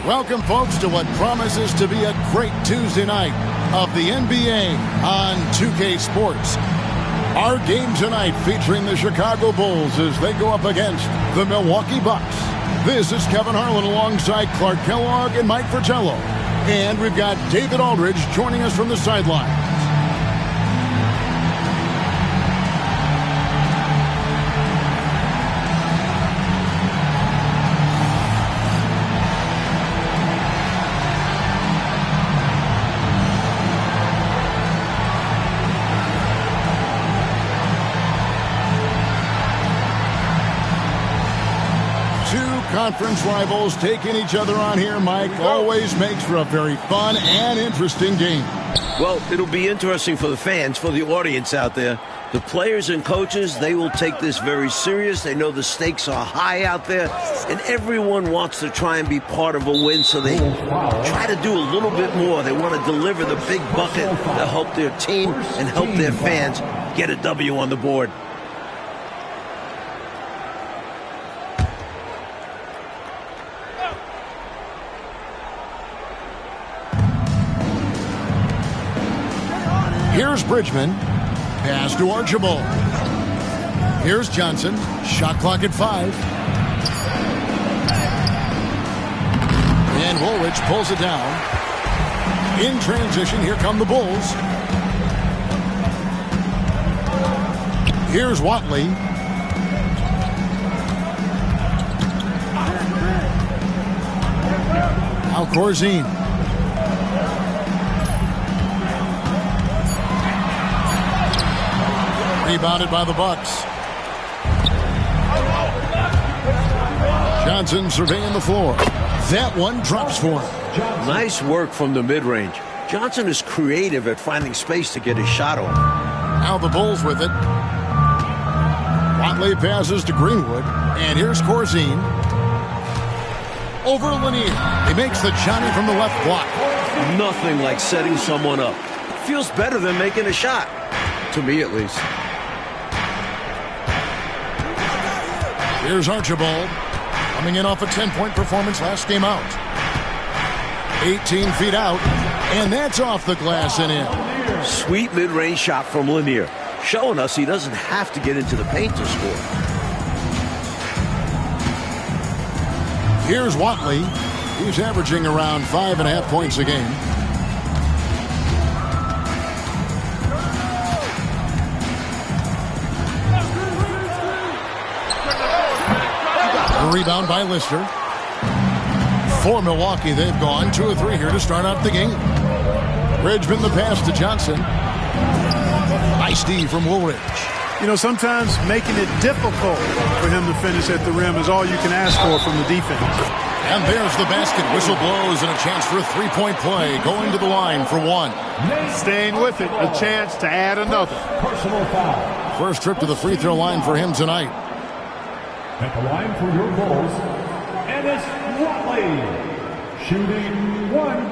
Welcome, folks, to what promises to be a great Tuesday night of the NBA on 2K Sports. Our game tonight featuring the Chicago Bulls as they go up against the Milwaukee Bucks. This is Kevin Harlan alongside Clark Kellogg and Mike Fratello. And we've got David Aldridge joining us from the sideline. Conference rivals taking each other on here, Mike, always makes for a very fun and interesting game. Well, it'll be interesting for the fans, for the audience out there. The players and coaches, they will take this very serious. They know the stakes are high out there, and everyone wants to try and be part of a win, so they try to do a little bit more. They want to deliver the big bucket to help their team and help their fans get a W on the board. Here's Bridgman. Pass to Archibald. Here's Johnson. Shot clock at 5. And Woolridge pulls it down. In transition, here come the Bulls. Here's Watley. Now Corzine. Rebounded by the Bucks. Johnson surveying the floor. That one drops for him. Nice work from the mid-range. Johnson is creative at finding space to get his shot off. Now the Bulls with it. Watley passes to Greenwood. And here's Corzine. Over Lanier. He makes the Johnny from the left block. Nothing like setting someone up. Feels better than making a shot. To me, at least. Here's Archibald, coming in off a 10-point performance last game out. 18 feet out, and that's off the glass and in. Sweet mid-range shot from Lanier, showing us he doesn't have to get into the paint to score. Here's Watley. He's averaging around 5.5 points a game. Rebound by Lister. For Milwaukee, they've gone 2 of 3 here to start out the game. Bridgman the pass to Johnson. Nice D from Woolridge. You know, sometimes making it difficult for him to finish at the rim is all you can ask for from the defense. And there's the basket. Whistle blows and a chance for a 3-point play. Going to the line for 1. Staying with it, a chance to add another. Personal foul. First trip to the free throw line for him tonight. At the line for your Bulls, Ennis Watley, shooting 1.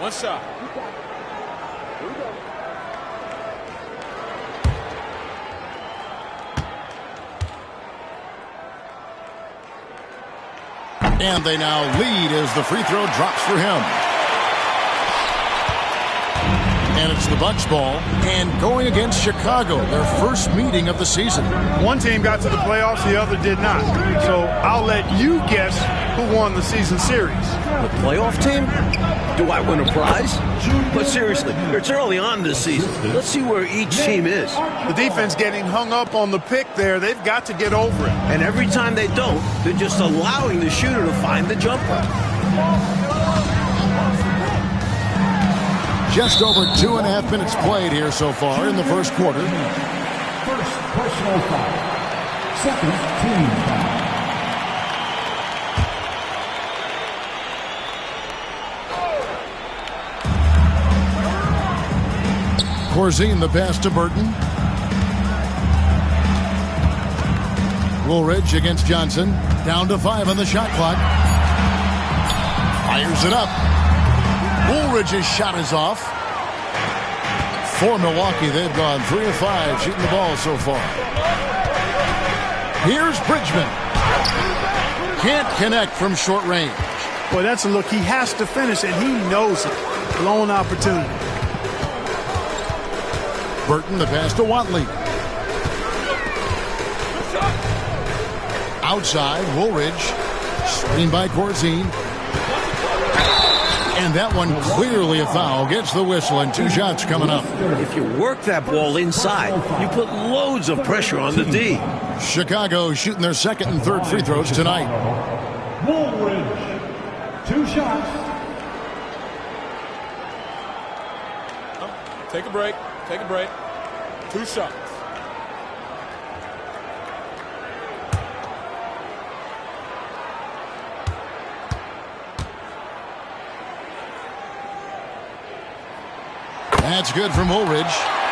One shot. And they now lead as the free throw drops for him. And it's the Bucks ball, and going against Chicago, their first meeting of the season. One team got to the playoffs, the other did not. So I'll let you guess who won the season series. The playoff team? Do I win a prize? But seriously, it's early on this season. Let's see where each team is. The defense getting hung up on the pick there. They've got to get over it. And every time they don't, they're just allowing the shooter to find the jumper. Just over 2.5 minutes played here so far in the first quarter. First personal foul. Second team foul. Corzine the pass to Burton. Woolridge against Johnson. Down to 5 on the shot clock. Fires it up. Woolridge's shot is off. For Milwaukee, they've gone 3 of 5 shooting the ball so far. Here's Bridgman. Can't connect from short range. Boy, that's a look he has to finish, and he knows it. Blown opportunity. Burton, the pass to Watley. Outside, Woolridge. Screen by Corzine. And that one clearly a foul. Gets the whistle, and 2 shots coming up. If you work that ball inside, you put loads of pressure on the D. Chicago shooting their second and third free throws tonight. Woolridge, 2 shots. Take a break. Take a break. 2 shots. That's good from Woolridge.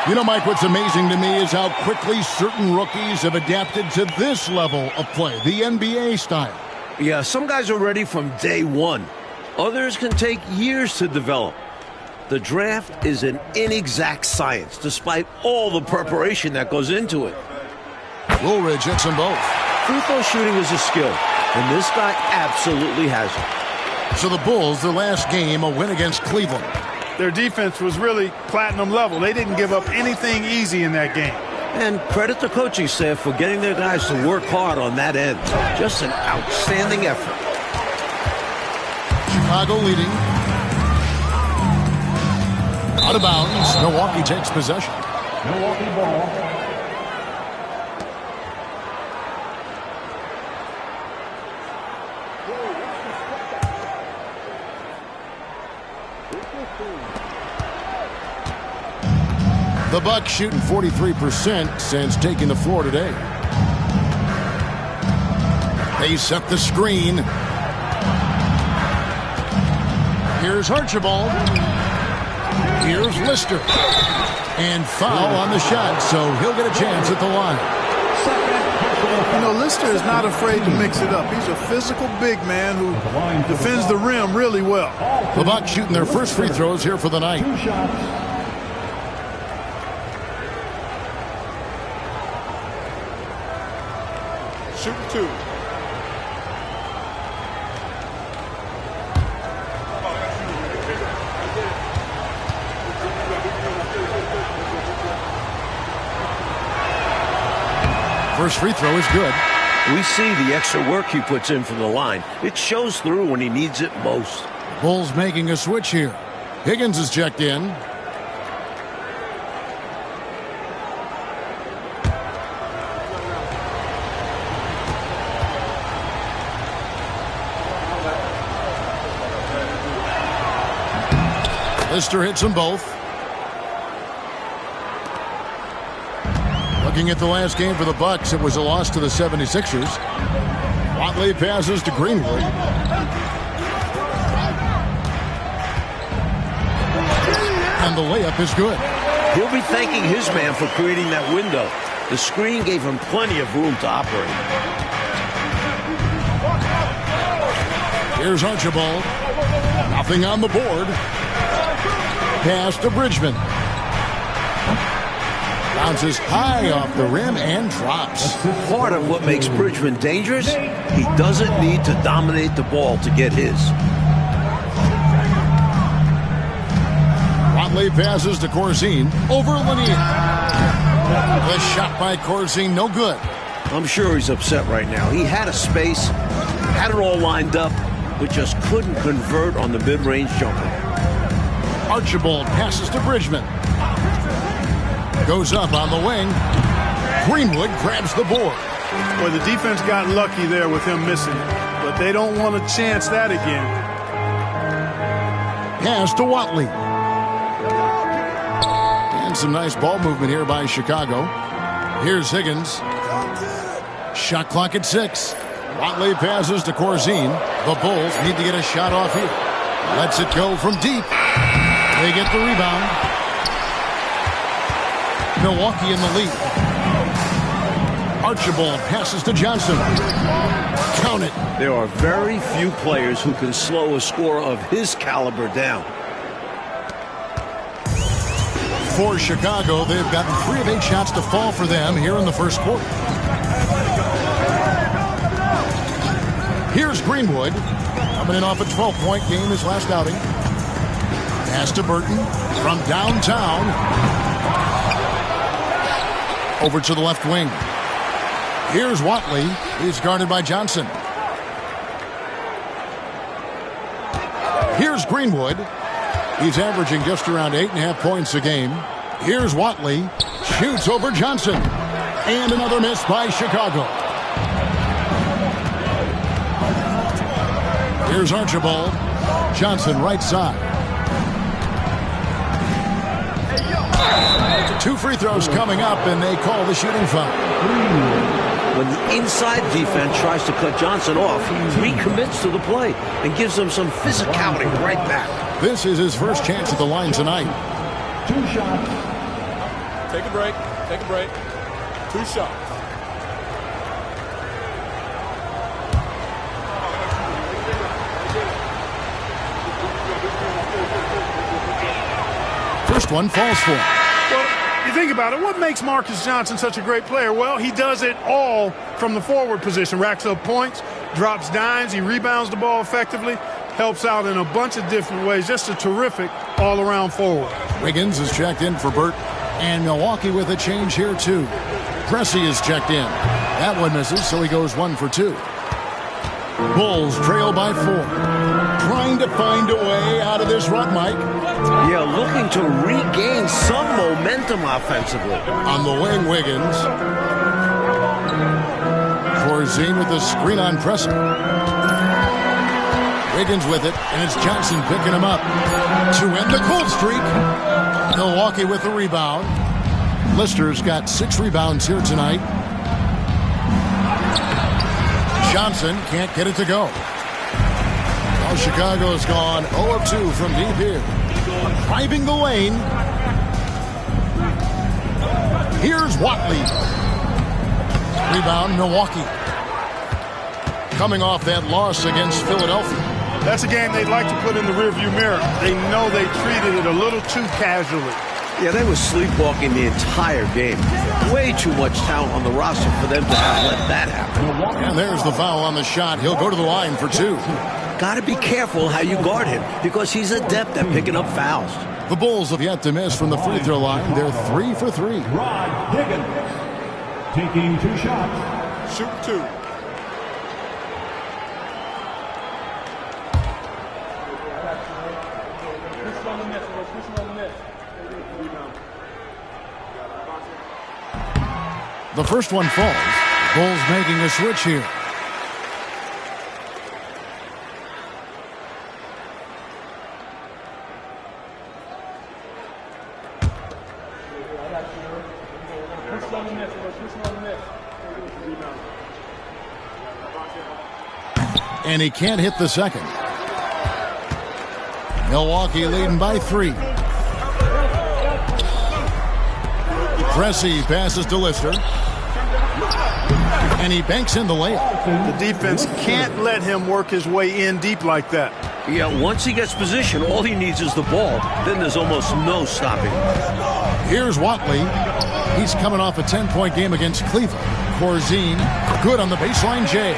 You know, Mike, what's amazing to me is how quickly certain rookies have adapted to this level of play, the NBA style. Yeah, some guys are ready from day one. Others can take years to develop. The draft is an inexact science, despite all the preparation that goes into it. Woolridge hits them both. Free throw shooting is a skill, and this guy absolutely has it. So the Bulls, their last game, a win against Cleveland. Their defense was really platinum level. They didn't give up anything easy in that game. And credit the coaching staff for getting their guys to work hard on that end. Just an outstanding effort. Chicago leading. Out of bounds. Milwaukee takes possession. Milwaukee ball. The Bucks shooting 43% since taking the floor today. They set the screen. Here's Archibald. Here's Lister. And foul on the shot, so he'll get a chance at the line. You know, Lister is not afraid to mix it up. He's a physical big man who defends the rim really well. The Bucks shooting their first free throws here for the night. 2 shots. Shoot 2. First free throw is good. We see the extra work he puts in from the line. It shows through when he needs it most. Bulls making a switch here. Higgins is checked in. Lister hits them both. Looking at the last game for the Bucks, it was a loss to the 76ers. Watley passes to Greenwood. And the layup is good. He'll be thanking his man for creating that window. The screen gave him plenty of room to operate. Here's Archibald. Nothing on the board. Pass to Bridgman. Bounces high off the rim and drops. Part of what makes Bridgman dangerous, he doesn't need to dominate the ball to get his. Watley passes to Corzine. Over Lanier. The shot by Corzine, no good. I'm sure he's upset right now. He had a space, had it all lined up, but just couldn't convert on the mid-range jumper. Archibald passes to Bridgman. Goes up on the wing. Greenwood grabs the board. Boy, the defense got lucky there with him missing it, but they don't want to chance that again. Pass to Watley. And some nice ball movement here by Chicago. Here's Higgins. Shot clock at 6. Watley passes to Corzine. The Bulls need to get a shot off here. Lets it go from deep. They get the rebound. Milwaukee in the lead. Archibald passes to Johnson. Count it. There are very few players who can slow a scorer of his caliber down. For Chicago, they've gotten 3 of 8 shots to fall for them here in the first quarter. Here's Greenwood, coming in off a 12-point game his last outing. Pass to Burton from downtown. Over to the left wing. Here's Watley. He's guarded by Johnson. Here's Greenwood. He's averaging just around 8.5 points a game. Here's Watley. Shoots over Johnson. And another miss by Chicago. Here's Archibald. Johnson right side. 2 free throws coming up, and they call the shooting foul. When the inside defense tries to cut Johnson off, he recommits to the play and gives them some physicality right back. This is his first chance at the line tonight. 2 shots. Take a break. Take a break. 2 shots. First one falls for him. Well, you think about it, what makes Marcus Johnson such a great player? Well, he does it all from the forward position. Racks up points, drops dimes, he rebounds the ball effectively, helps out in a bunch of different ways. Just a terrific all-around forward. Wiggins is checked in for Burt, and Milwaukee with a change here too. Pressey is checked in. That one misses, so he goes 1 for 2. Bulls trail by 4. Trying to find a way out of this rut, Mike. Yeah, looking to regain some momentum offensively. On the wing, Wiggins. Corzine with the screen on Pressey. Wiggins with it, and it's Johnson picking him up to end the cold streak. Milwaukee with the rebound. Lister's got 6 rebounds here tonight. Johnson can't get it to go. Well, Chicago's gone 0 of 2 from deep here. Driving the lane. Here's Watley. Rebound, Milwaukee. Coming off that loss against Philadelphia. That's a game they'd like to put in the rearview mirror. They know they treated it a little too casually. Yeah, they were sleepwalking the entire game. Way too much talent on the roster for them to have let that happen. And there's the foul on the shot. He'll go to the line for 2. Got to be careful how you guard him because he's adept at picking up fouls. The Bulls have yet to miss from the free throw line. They're 3 for 3. Rod Higgins taking 2 shots. Shoot 2. The first one falls. Bulls making a switch here. And he can't hit the second. Milwaukee leading by 3. Pressey passes to Lister. And he banks in the layup. The defense can't let him work his way in deep like that. Yeah, once he gets position, all he needs is the ball. Then there's almost no stopping. Here's Watley. He's coming off a 10-point game against Cleveland. Corzine, good on the baseline J.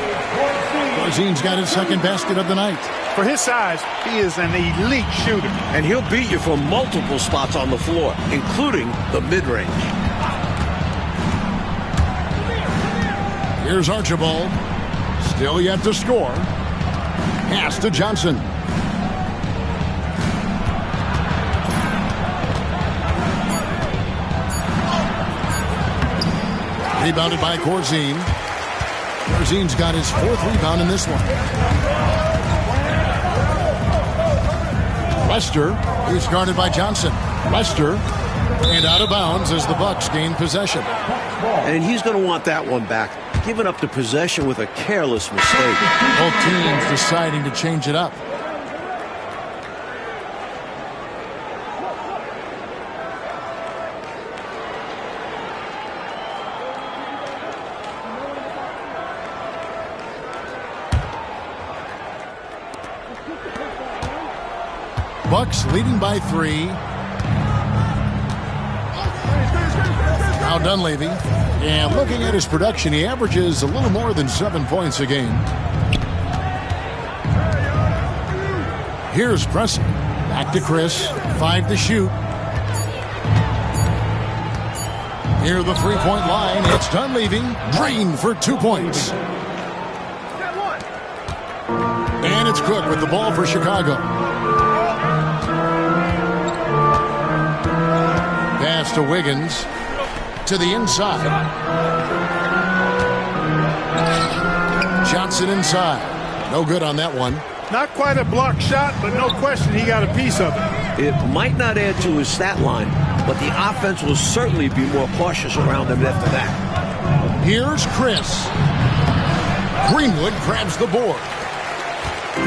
Corzine's got his second basket of the night. For his size, he is an elite shooter. And he'll beat you from multiple spots on the floor, including the mid-range. Here's Archibald. Still yet to score. Pass to Johnson. Rebounded by Corzine. Corzine's got his 4th rebound in this one. Lester is guarded by Johnson. Lester, and out of bounds as the Bucks gain possession. And he's going to want that one back. Giving up the possession with a careless mistake. Both teams deciding to change it up. Bucks leading by 3. Now Dunleavy. And looking at his production, he averages a little more than 7 points a game. Here's Pressey. Back to Chris. 5 to shoot. Near the three-point line, it's Dunleavy. Green for 2 points. And it's Cook with the ball for Chicago. Pass to Wiggins. To the inside. Johnson inside. No good on that one. Not quite a block shot, but no question he got a piece of it. It might not add to his stat line, but the offense will certainly be more cautious around him after that. Here's Chris. Greenwood grabs the board.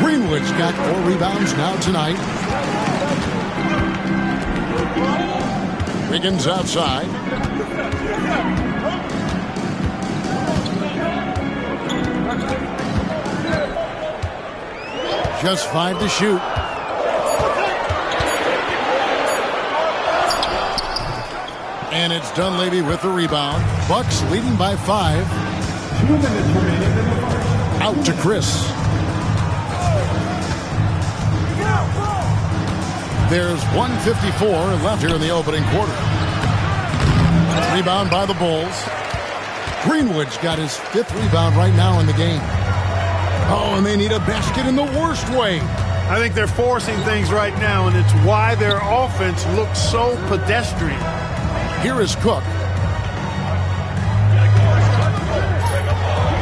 Greenwood's got 4 rebounds now tonight. Wiggins outside. Just 5 to shoot. And it's Dunleavy with the rebound. Bucks leading by 5. 2 minutes remaining in the first. Out to Chris. There's 1:54 left here in the opening quarter. Rebound by the Bulls. Greenwood's got his 5th rebound right now in the game. Oh, and they need a basket in the worst way. I think they're forcing things right now, and it's why their offense looks so pedestrian. Here is Cook.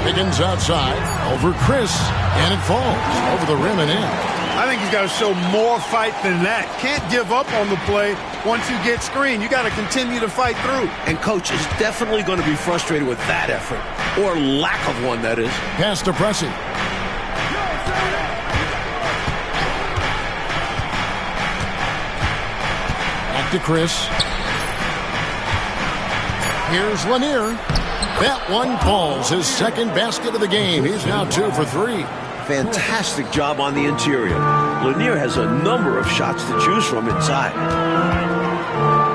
Higgins outside. Over Chris. And it falls. Over the rim and in. I think he's got to show more fight than that. Can't give up on the play once you get screened. You got to continue to fight through. And coach is definitely going to be frustrated with that effort, or lack of one, that is. Pass to Pressey. Back to Chris. Here's Lanier. That one falls. His 2nd basket of the game. He's now 2 for 3. Fantastic job on the interior. Lanier has a number of shots to choose from inside.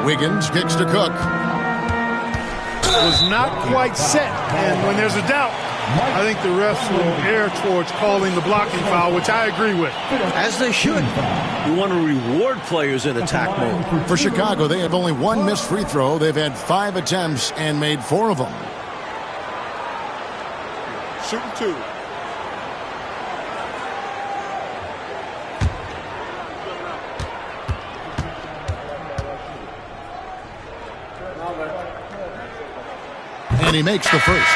Wiggins kicks to Cook. Was not quite set, and when there's a doubt, I think the refs will err towards calling the blocking foul, which I agree with. As they should. You want to reward players in attack mode. For Chicago, they have only 1 missed free throw. They've had 5 attempts and made 4 of them. Shooting 2. And he makes the first.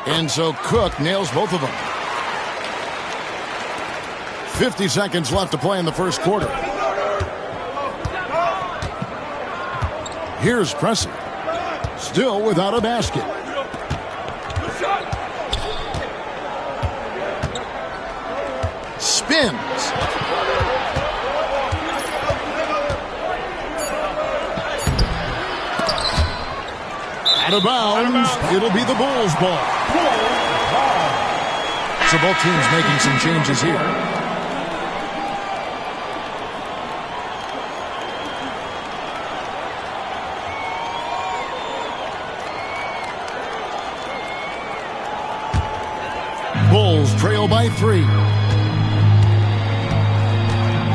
And so Cook nails both of them. 50 seconds left to play in the first quarter. Here's Pressey. Still without a basket. Spins. Out of bounds. It'll be the Bulls' ball. So both teams making some changes here. Bulls trail by 3.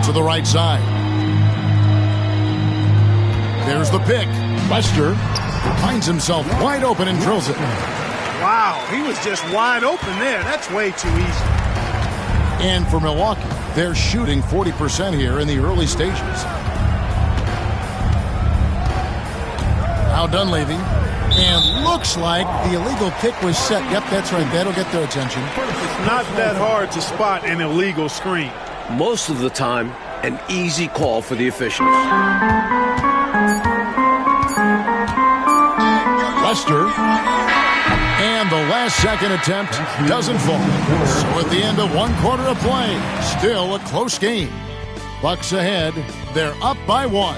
To the right side. There's the pick. Lester finds himself wide open and drills it. Wow, he was just wide open there. That's way too easy. And for Milwaukee, they're shooting 40% here in the early stages. Now Dunleavy. And looks like the illegal kick was set. Yep, that's right. That'll get their attention. It's not that hard to spot an illegal screen. Most of the time, an easy call for the officials. Lester. And the last-second attempt doesn't fall. So at the end of one quarter of play, still a close game. Bucks ahead. They're up by 1.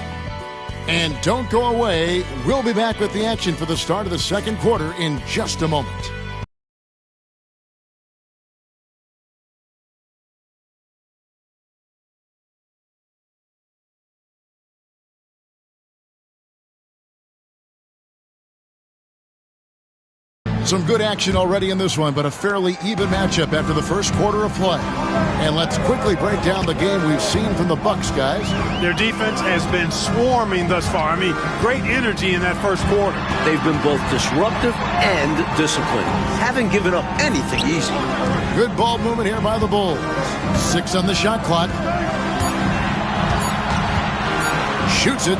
And don't go away. We'll be back with the action for the start of the second quarter in just a moment. Some good action already in this one, but a fairly even matchup after the first quarter of play. And let's quickly break down the game we've seen from the Bucks, guys. Their defense has been swarming thus far. I mean, great energy in that first quarter. They've been both disruptive and disciplined, haven't given up anything easy. Good ball movement here by the Bulls. 6 on the shot clock. Shoots it.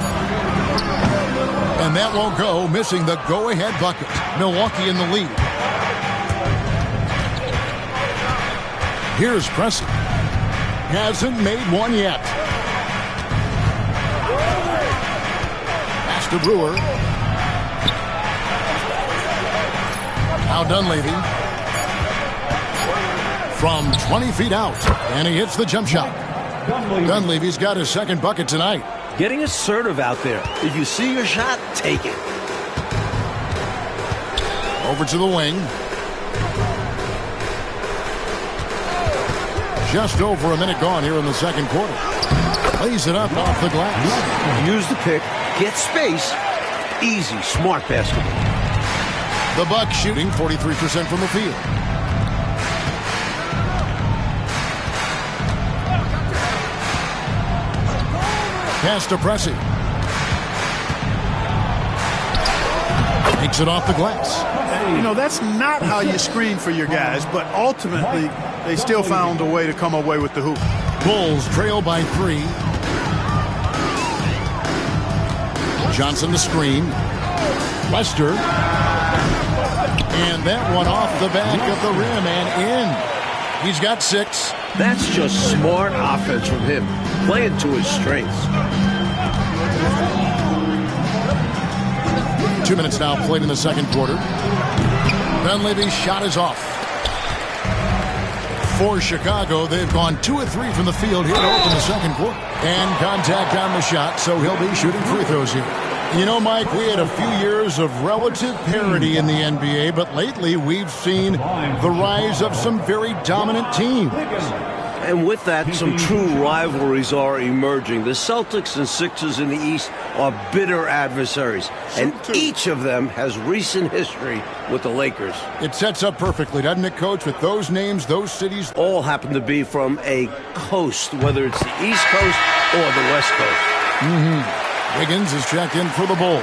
And that won't go, missing the go-ahead bucket. Milwaukee in the lead. Here's Pressey. Hasn't made one yet. Pass to Brewer. Now Dunleavy. From 20 feet out. And he hits the jump shot. Dunleavy's got his second bucket tonight. Getting assertive out there. If you see your shot, take it. Over to the wing. Just over a minute gone here in the second quarter. Lays it up off the glass. Use the pick. Get space. Easy, smart basketball. The Bucks shooting 43% from the field. Pass to Pressey. Takes it off the glass. You know, that's not how you screen for your guys, but ultimately they still found a way to come away with the hoop. Bulls trail by 3. Johnson the screen. Lester. And that one off the back of the rim and in. He's got 6. That's just smart offense from him, playing to his strengths. 2 minutes now played in the second quarter. Dunleavy's shot is off. For Chicago, they've gone 2 of 3 from the field here to open the second quarter. And contact on the shot, so he'll be shooting free throws here. You know, Mike, we had a few years of relative parity in the NBA, but lately we've seen the rise of some very dominant teams. And with that, some true rivalries are emerging. The Celtics and Sixers in the East are bitter adversaries, and each of them has recent history with the Lakers. It sets up perfectly, doesn't it, Coach? With those names, those cities. All happen to be from a coast, whether it's the East Coast or the West Coast. Wiggins is checked in for the Bulls.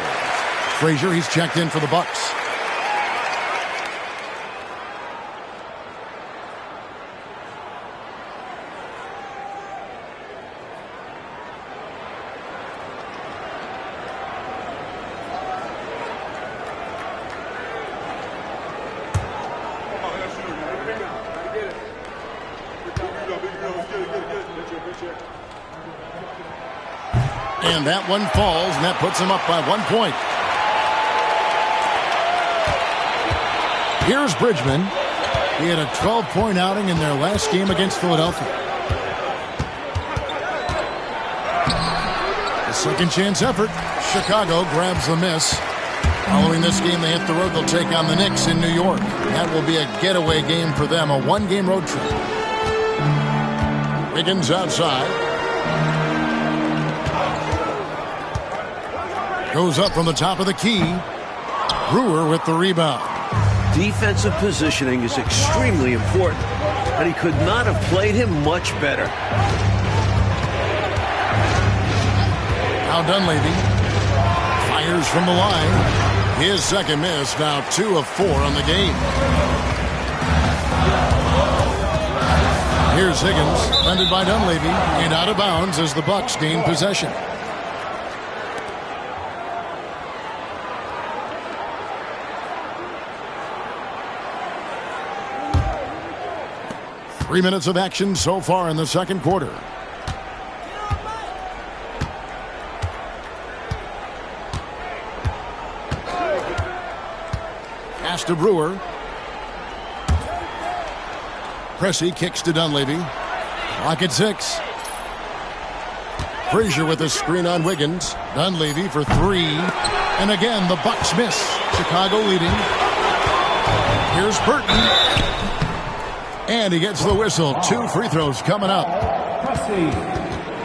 Frazier, he's checked in for the Bucks. And that one falls, and that puts him up by 1 point. Here's Bridgman. He had a 12-point outing in their last game against Philadelphia. A second chance effort. Chicago grabs the miss. Following this game, they hit the road. They'll take on the Knicks in New York. That will be a getaway game for them, a one-game road trip. Wiggins outside. Goes up from the top of the key. Brewer with the rebound. Defensive positioning is extremely important, and he could not have played him much better. Now Dunleavy fires from the line. His second miss, now 2 of 4 on the game. Here's Higgins, defended by Dunleavy, and out of bounds as the Bucks gain possession. Three minutes of action so far in the second quarter. Pass to Brewer. Pressey kicks to Dunleavy. Clock at 6. Frazier with a screen on Wiggins. Dunleavy for 3. And again, the Bucks miss. Chicago leading. Here's Burton. And he gets the whistle. 2 free throws coming up. Pressey,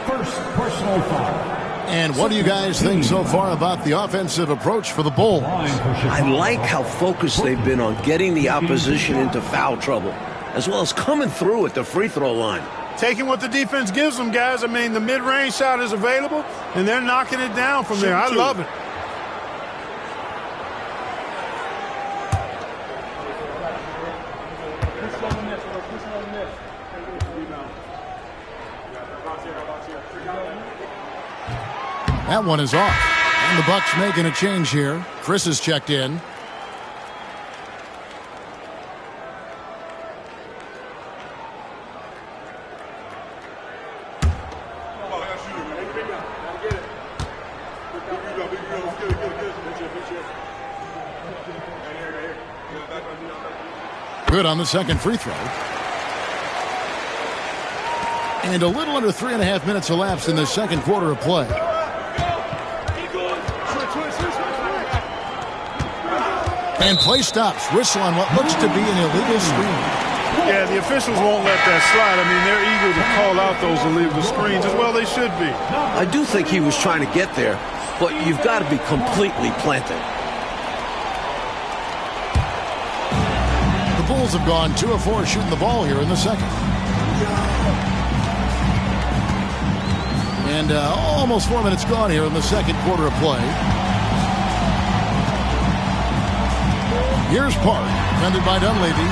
first personal foul. And what do you guys think so far about the offensive approach for the Bulls? I like how focused they've been on getting the opposition into foul trouble, as well as coming through at the free throw line. Taking what the defense gives them, guys. I mean, the mid-range shot is available, and they're knocking it down from there. I love it. That one is off. And the Bucks making a change here. Chris is checked in. Good on the second free throw. And a little under 3.5 minutes elapsed in the second quarter of play. And play stops. Whistle on what looks to be an illegal screen. Yeah, the officials won't let that slide. I mean, they're eager to call out those illegal screens as well. They should be. I do think he was trying to get there, but you've got to be completely planted. The Bulls have gone 2 of 4 shooting the ball here in the second. And almost 4 minutes gone here in the second quarter of play. Here's Park, defended by Dunleavy.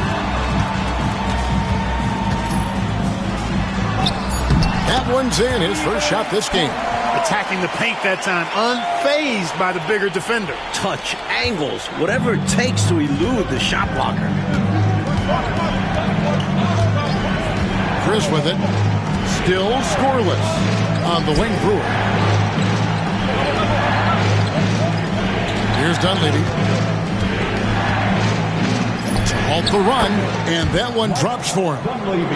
That one's in, his first shot this game. Attacking the paint that time, unfazed by the bigger defender. Touch, angles, whatever it takes to elude the shot blocker. Chris with it. Still scoreless on the wing. Brewer. Here's Dunleavy. Halt the run, and that one drops for him.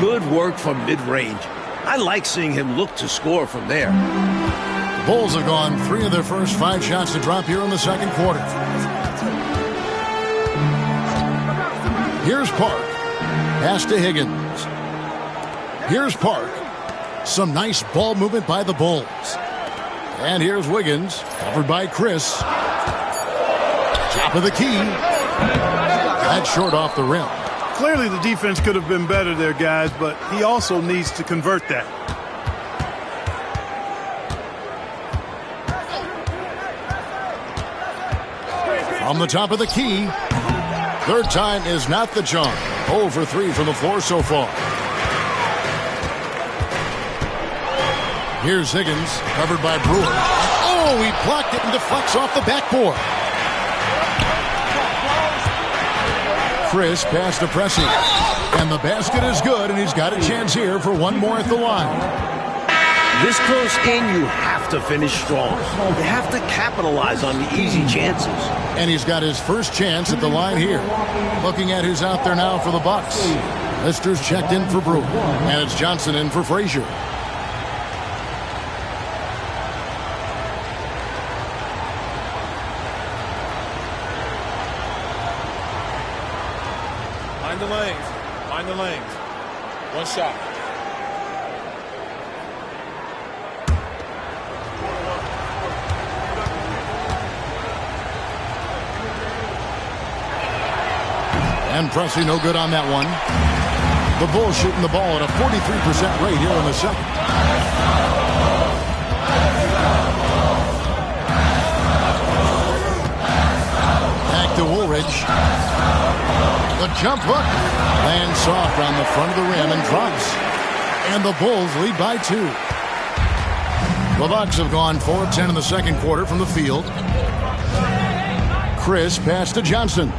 Good work from mid-range. I like seeing him look to score from there. The Bulls have gone 3 of their first 5 shots to drop here in the second quarter. Here's Park. Pass to Higgins. Here's Park. Some nice ball movement by the Bulls. And here's Wiggins, covered by Chris. Top of the key. That's short off the rim. Clearly the defense could have been better there, guys, but he also needs to convert that. From the top of the key. Third time is not the charm. 0 for 3 from the floor so far. Here's Higgins, covered by Brewer. Oh, he blocked it and deflects off the backboard. Chris pass to Pressey. And the basket is good, and he's got a chance here for one more at the line. This close in, you have to finish strong. You have to capitalize on the easy chances. And he's got his first chance at the line here. Looking at who's out there now for the Bucks. Lister's checked in for Brewer. And it's Johnson in for Frazier. Mind the lanes. Mind the lanes. One shot. And Pressey no good on that one. The Bulls shooting the ball at a 43% rate here in the second. Back to Woolridge. The jump hook lands soft on the front of the rim and drops. And the Bulls lead by 2. The Bucks have gone 4 of 10 in the second quarter from the field. Chris pass to Johnson.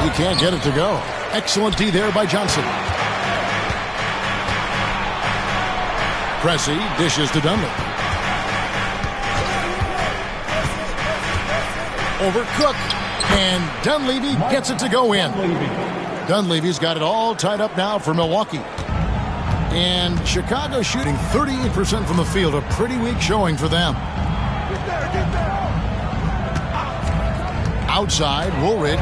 He can't get it to go. Excellent D there by Johnson. Cressy dishes to Dunley. Over Cook. And Dunleavy gets it to go in. Dunleavy's got it all tied up now for Milwaukee. And Chicago shooting 38% from the field. A pretty weak showing for them. Outside, Woolridge.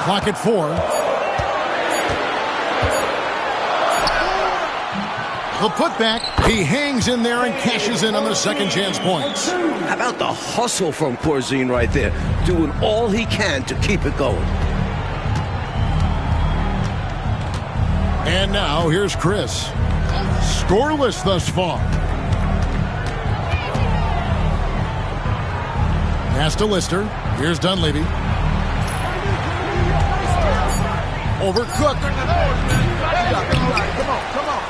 Clock at 4. The putback. He hangs in there and cashes in on the second chance points. How about the hustle from Corzine right there? Doing all he can to keep it going. And now here's Chris. Scoreless thus far. Pass to Lister. Here's Dunleavy. Over Cook. Come on.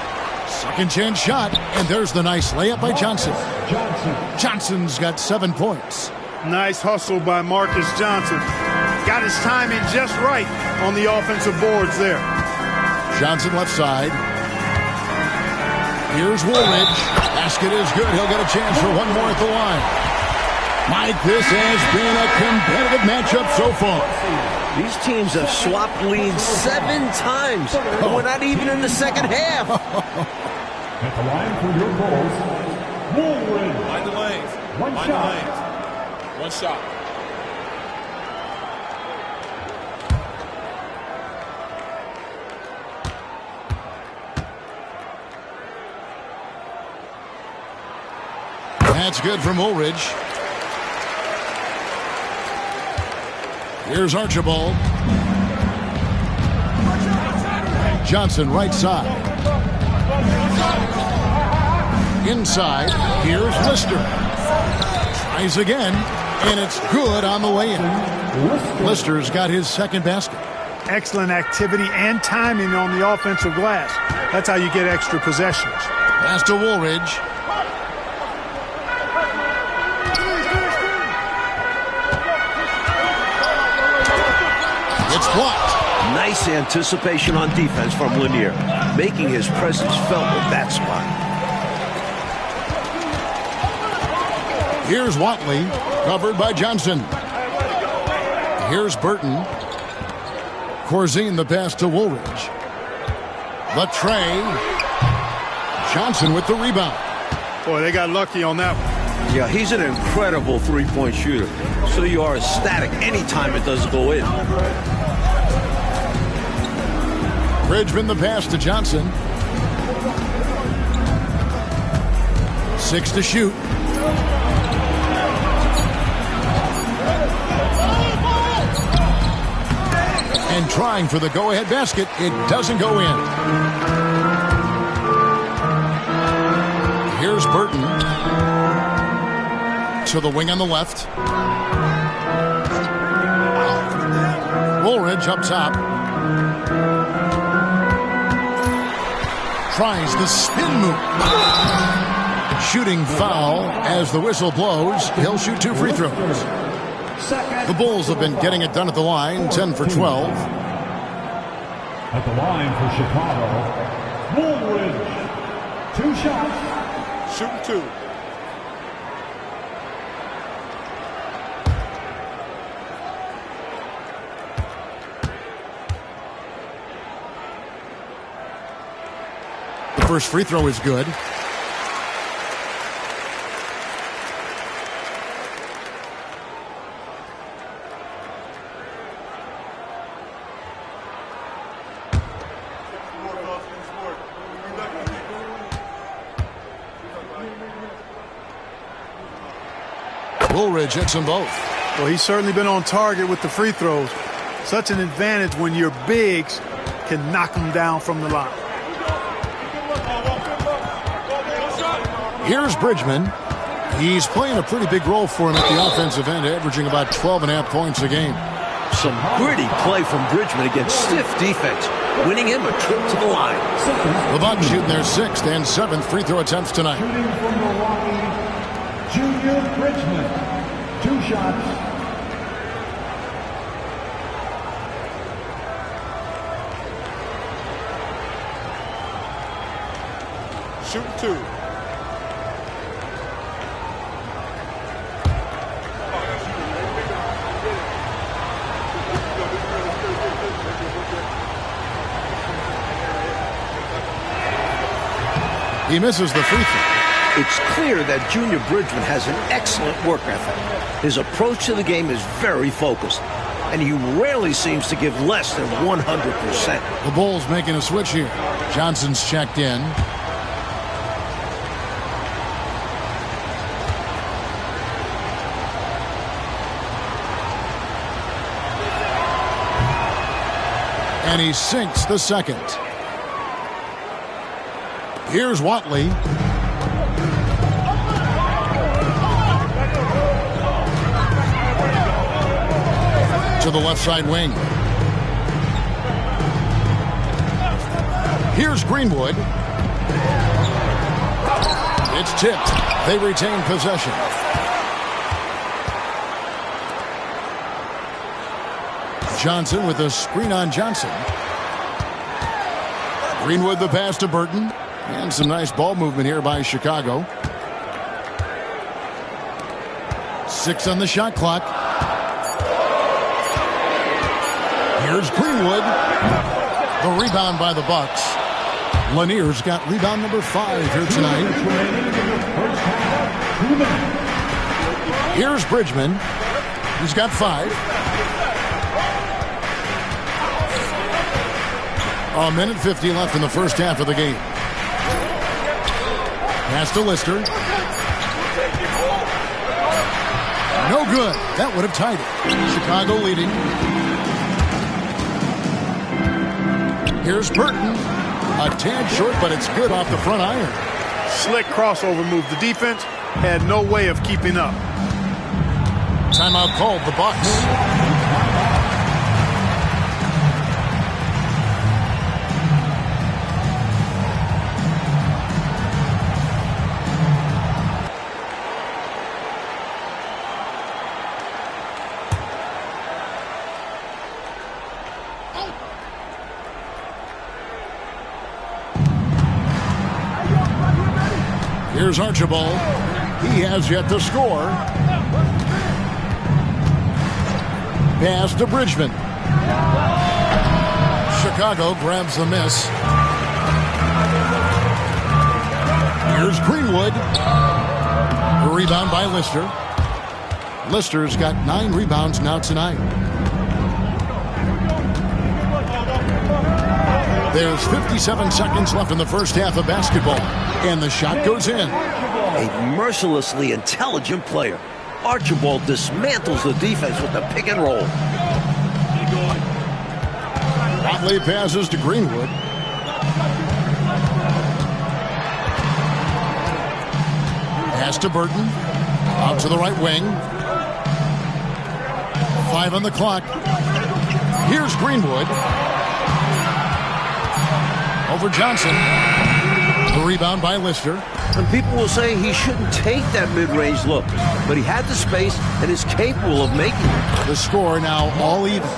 Second chance shot. And there's the nice layup by Johnson. Johnson's got 7 points. Nice hustle by Marcus Johnson. Got his timing just right on the offensive boards there. Johnson left side. Here's Woolridge. Basket is good. He'll get a chance for one more at the line. Mike, this has been a competitive matchup so far. These teams have swapped leads 7 times, but we're not even in the second half. At the line for your goals, Woolridge. Mind the lanes. One Mind shot. the lanes. One shot. That's good from Woolridge. Here's Archibald. Johnson right side. Inside. Here's Lister. Tries again. And it's good on the way in. Lister's got his second basket. Excellent activity and timing on the offensive glass. That's how you get extra possessions. Pass to Woolridge. It's blocked. Nice anticipation on defense from Lanier, making his presence felt at that spot. Here's Watley, covered by Johnson. Here's Burton. Corzine the pass to Woolridge. The tray. Johnson with the rebound. Boy, they got lucky on that one. Yeah, he's an incredible three-point shooter, so you are ecstatic anytime it doesn't go in. Bridgman the pass to Johnson. 6 to shoot. And trying for the go-ahead basket. It doesn't go in. Here's Burton. To the wing on the left. Woolridge up top. Tries the spin move. Shooting foul as the whistle blows. He'll shoot 2 free throws. The Bulls have been getting it done at the line, 10 for 12. At the line for Chicago, Woolridge. 2 shots. Shooting 2. The first free throw is good. Woolridge hits them both. Well, he's certainly been on target with the free throws. Such an advantage when your bigs can knock them down from the line. Here's Bridgman. He's playing a pretty big role for him at the offensive end, averaging about 12.5 points a game. Some gritty play from Bridgman against stiff defense, winning him a trip to the line. The Bucks shooting their 6th and 7th free throw attempts tonight. Shooting from Milwaukee, Junior Bridgman. 2 shots. Shooting 2. He misses the free throw. It's clear that Junior Bridgman has an excellent work ethic. His approach to the game is very focused, and he rarely seems to give less than 100%. The Bulls making a switch here. Johnson's checked in. And he sinks the second. Here's Watley. To the left side wing. Here's Greenwood. It's tipped. They retain possession. Johnson with a screen on Johnson. Greenwood the pass to Burton. And some nice ball movement here by Chicago. 6 on the shot clock. Here's Greenwood. The rebound by the Bucks. Lanier's got rebound number 5 here tonight. Here's Bridgman. He's got 5. A minute 50 left in the first half of the game. Pass to Lister. No good. That would have tied it. Chicago leading. Here's Burton. A tad short, but it's good off the front iron. Slick crossover move. The defense had no way of keeping up. Timeout called the Bucks. Here's Archibald. He has yet to score. Pass to Bridgman. Chicago grabs the miss. Here's Greenwood. A rebound by Lister. Lister's got 9 rebounds now tonight. There's 57 seconds left in the first half of basketball. And the shot goes in. A mercilessly intelligent player. Archibald dismantles the defense with the pick and roll. Watley passes to Greenwood. Pass to Burton. Out to the right wing. 5 on the clock. Here's Greenwood. Over Johnson. The rebound by Lister. And people will say he shouldn't take that mid-range look, but he had the space and is capable of making it. The score now all even.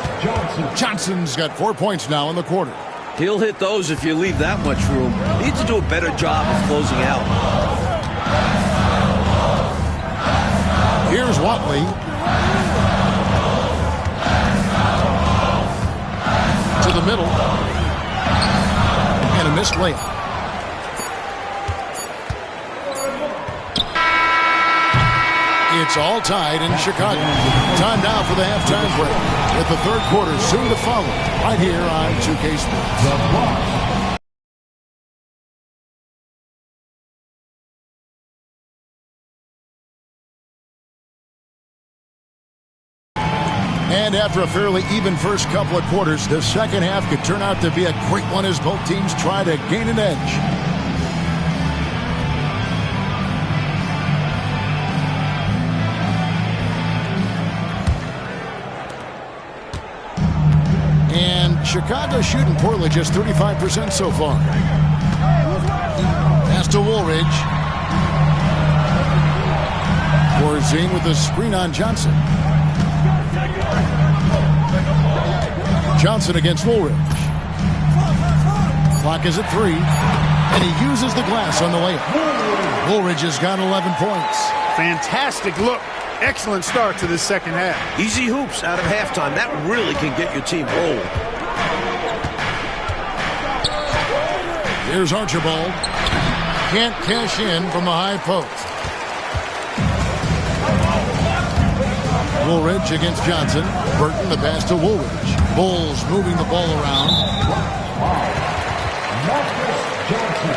Johnson's got 4 points now in the quarter. He'll hit those if you leave that much room. He needs to do a better job of closing out. Here's Watley. To the middle. And a missed layup. It's all tied in Chicago. Time now for the halftime break, with the third quarter soon to follow, right here on 2K Sports. And after a fairly even first couple of quarters, the second half could turn out to be a great one as both teams try to gain an edge. Chicago shooting poorly, just 35% so far. Pass to Woolridge. Porzingis with a screen on Johnson. Johnson against Woolridge. Clock is at 3. And he uses the glass on the layup. Woolridge has got 11 points. Fantastic look. Excellent start to this second half. Easy hoops out of halftime. That really can get your team rolling. Here's Archibald. Can't cash in from the high post. Woolridge against Johnson. Burton the pass to Woolridge. Bulls moving the ball around. Marcus Johnson.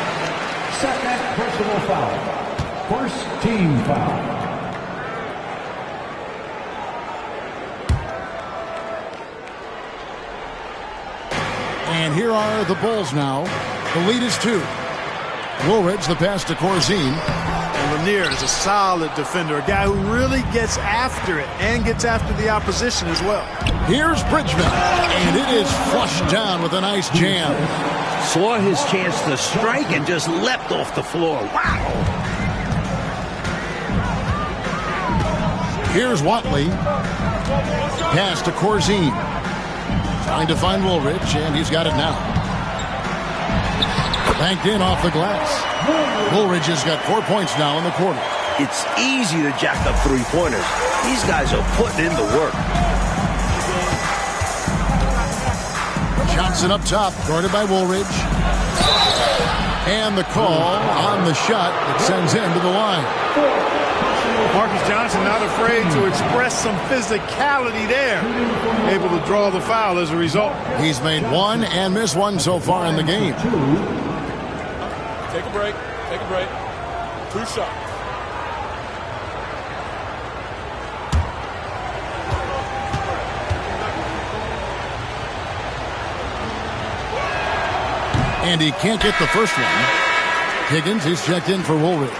Second personal foul. First team foul. And here are the Bulls now. The lead is 2. Woolridge the pass to Corzine. And Lanier is a solid defender, a guy who really gets after it and gets after the opposition as well. Here's Bridgman, and it is flushed down with a nice jam. Saw his chance to strike and just leapt off the floor. Wow! Here's Watley. Pass to Corzine. Trying to find Woolridge, and he's got it now. Banked in off the glass. Woolridge has got 4 points now in the quarter. It's easy to jack up three-pointers. These guys are putting in the work. Johnson up top, guarded by Woolridge. And the call on the shot that sends him to the line. Marcus Johnson not afraid to express some physicality there. Able to draw the foul as a result. He's made one and missed one so far in the game. Take a break. Take a break. 2 shots. And he can't get the first one. Higgins is checked in for Woolridge.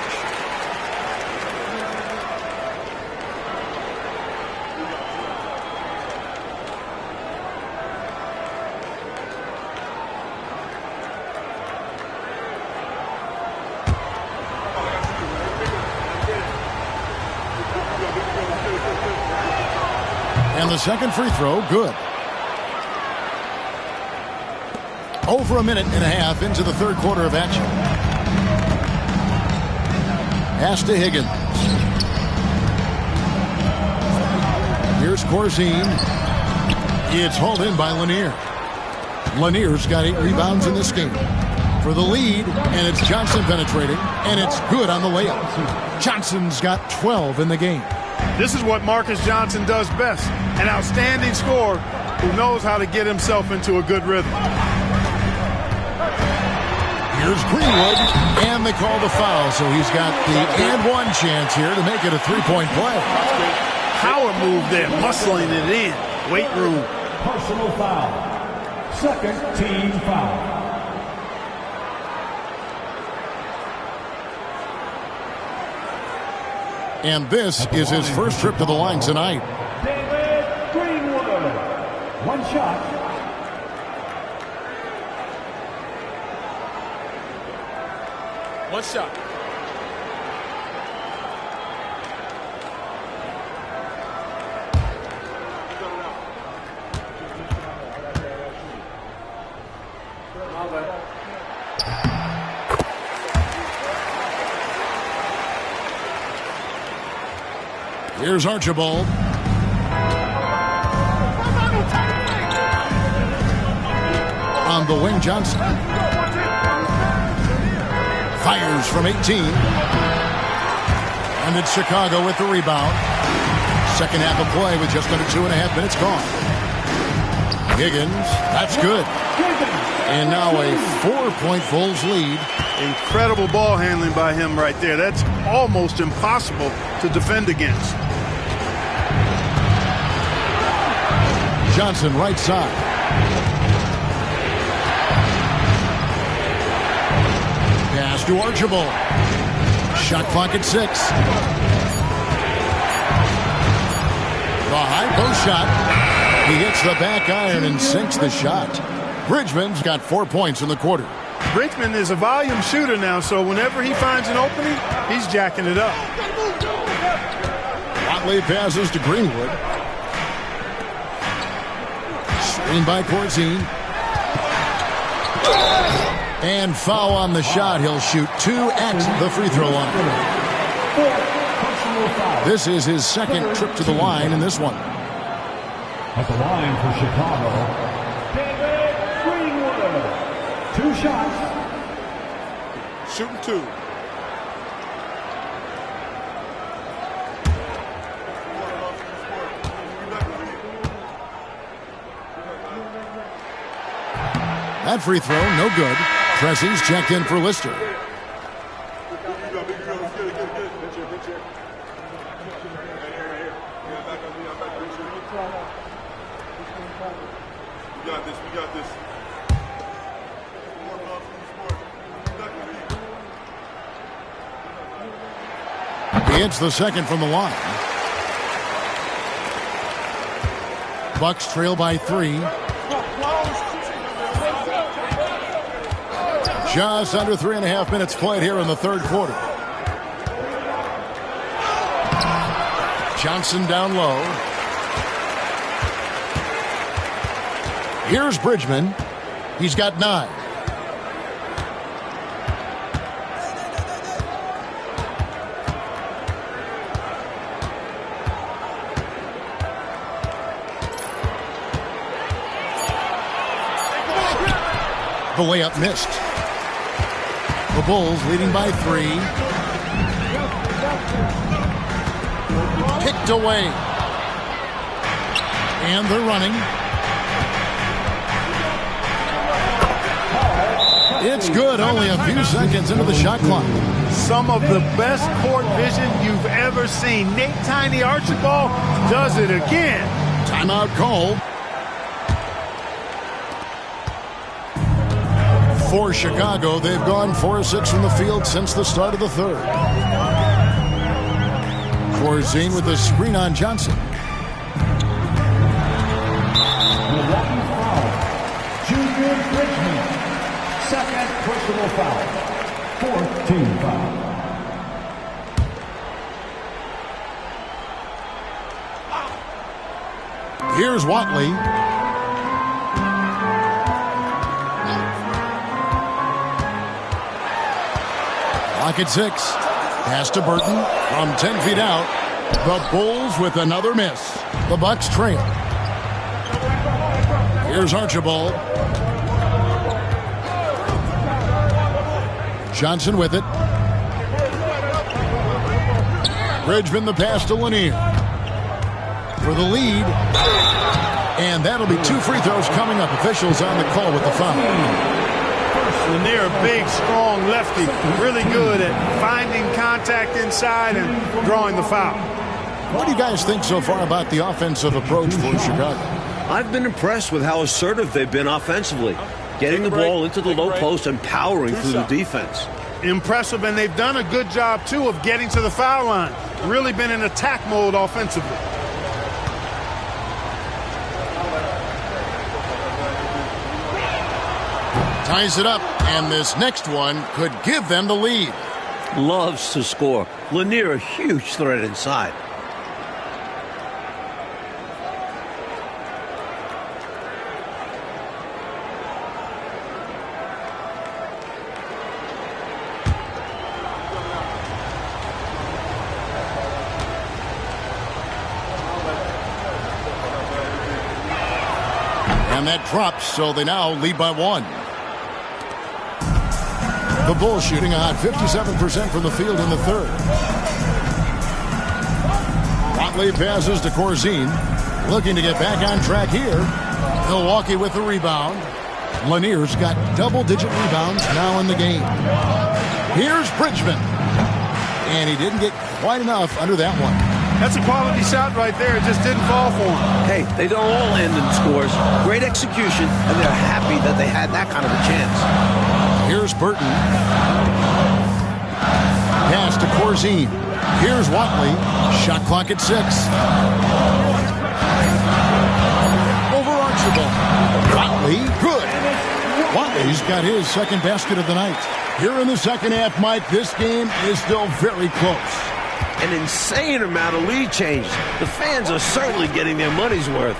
And the second free throw, good. Over a minute and a half into the third quarter of action. Pass to Higgins. Here's Corzine. It's hauled in by Lanier. Lanier's got 8 rebounds in this game. For the lead, and it's Johnson penetrating, and it's good on the layup. Johnson's got 12 in the game. This is what Marcus Johnson does best. An outstanding scorer who knows how to get himself into a good rhythm. Here's Greenwood, and they call the foul, so he's got the and one chance here to make it a 3-point play. Power move there, muscling it in. Weight room. Personal foul. Second team foul. And this is his first trip to the line tonight. David Greenwood. 1 shot. One shot. Here's Archibald. On the wing, Johnson. Fires from 18. And it's Chicago with the rebound. Second half of play with just under 2.5 minutes gone. Higgins, that's good. And now a 4-point Bulls lead. Incredible ball handling by him right there. That's almost impossible to defend against. Johnson right side. Pass to Archibald. Shot clock at 6. The high post shot. He hits the back iron and sinks the shot. Bridgman's got 4 points in the quarter. Bridgman is a volume shooter now, so whenever he finds an opening, he's jacking it up. Watley passes to Greenwood. Screen by Corzine. And foul on the shot. He'll shoot 2 at the free throw line. This is his second trip to the line in this one. At the line for Chicago, David Greenwood. 2 shots. Shooting 2. That free throw, no good. Tressie's checked in for Lister. We got this. He hits the second from the line. Bucks trail by 3. Just under 3.5 minutes played here in the third quarter. Johnson down low. Here's Bridgman. He's got 9. The layup missed. The Bulls leading by 3. Kicked away. And they're running. It's good, only a few seconds into the shot clock. Some of the best court vision you've ever seen. Nate Tiny Archibald does it again. Timeout called. For Chicago, they've gone 4-6 from the field since the start of the third. Corzine with the screen on Johnson. Milwaukee foul. Junior Bridgman. Second personal foul. 4th team foul. Here's Watley. Clock at 6. Pass to Burton from 10 feet out. The Bulls with another miss. The Bucks trail. Here's Archibald. Johnson with it. Bridgman the pass to Lanier. For the lead. And that'll be 2 free throws coming up. Officials on the call with the foul. Lanier, a big, strong lefty. Really good at finding contact inside and drawing the foul. What do you guys think so far about the offensive approach for Chicago? I've been impressed with how assertive they've been offensively. Getting the ball into the low post and powering through the defense. Impressive, and they've done a good job, too, of getting to the foul line. Really been in attack mode offensively. Ties it up, and this next one could give them the lead. Loves to score. Lanier, a huge threat inside. And that drops, so they now lead by 1. The Bulls shooting a hot 57% from the field in the third. Watley passes to Corzine. Looking to get back on track here. Milwaukee with the rebound. Lanier's got double-digit rebounds now in the game. Here's Bridgman. And he didn't get quite enough under that one. That's a quality shot right there. It just didn't fall for him. Hey, they don't all end in scores. Great execution, and they're happy that they had that kind of a chance. Here's Burton. Pass to Corzine. Here's Watley. Shot clock at 6. Over Archibald. Watley, good. Watley's got his second basket of the night. Here in the second half, Mike, this game is still very close. An insane amount of lead change. The fans are certainly getting their money's worth.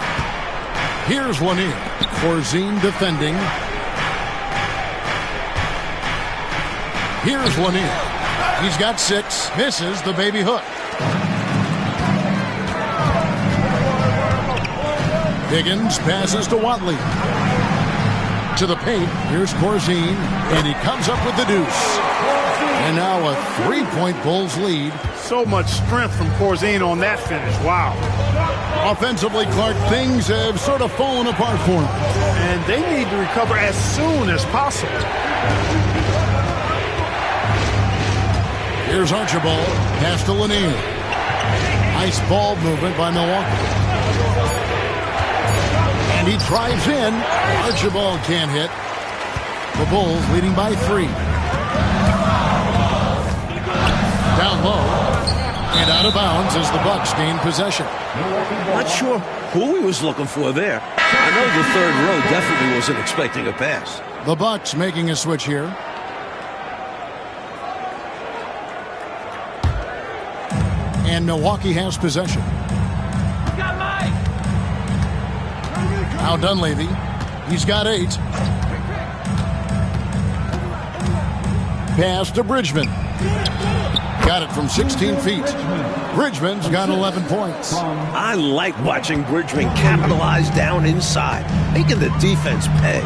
Here's Lanier. Corzine defending. Here's Lanier. He's got 6. Misses the baby hook. Higgins passes to Watley. To the paint. Here's Corzine. And he comes up with the deuce. And now a 3-point Bulls lead. So much strength from Corzine on that finish. Wow. Offensively, Clark, things have sort of fallen apart for him. And they need to recover as soon as possible. Here's Archibald. Pass to Lanier. Nice ball movement by Milwaukee. And he drives in. Archibald can't hit. The Bulls leading by 3. Down low. And out of bounds as the Bucks gain possession. Not sure who he was looking for there. I know the third row definitely wasn't expecting a pass. The Bucks making a switch here. And Milwaukee has possession. Now Dunleavy. He's got 8. Pass to Bridgman. Got it from 16 feet. Bridgman's got 11 points. I like watching Bridgman capitalize down inside, making the defense pay.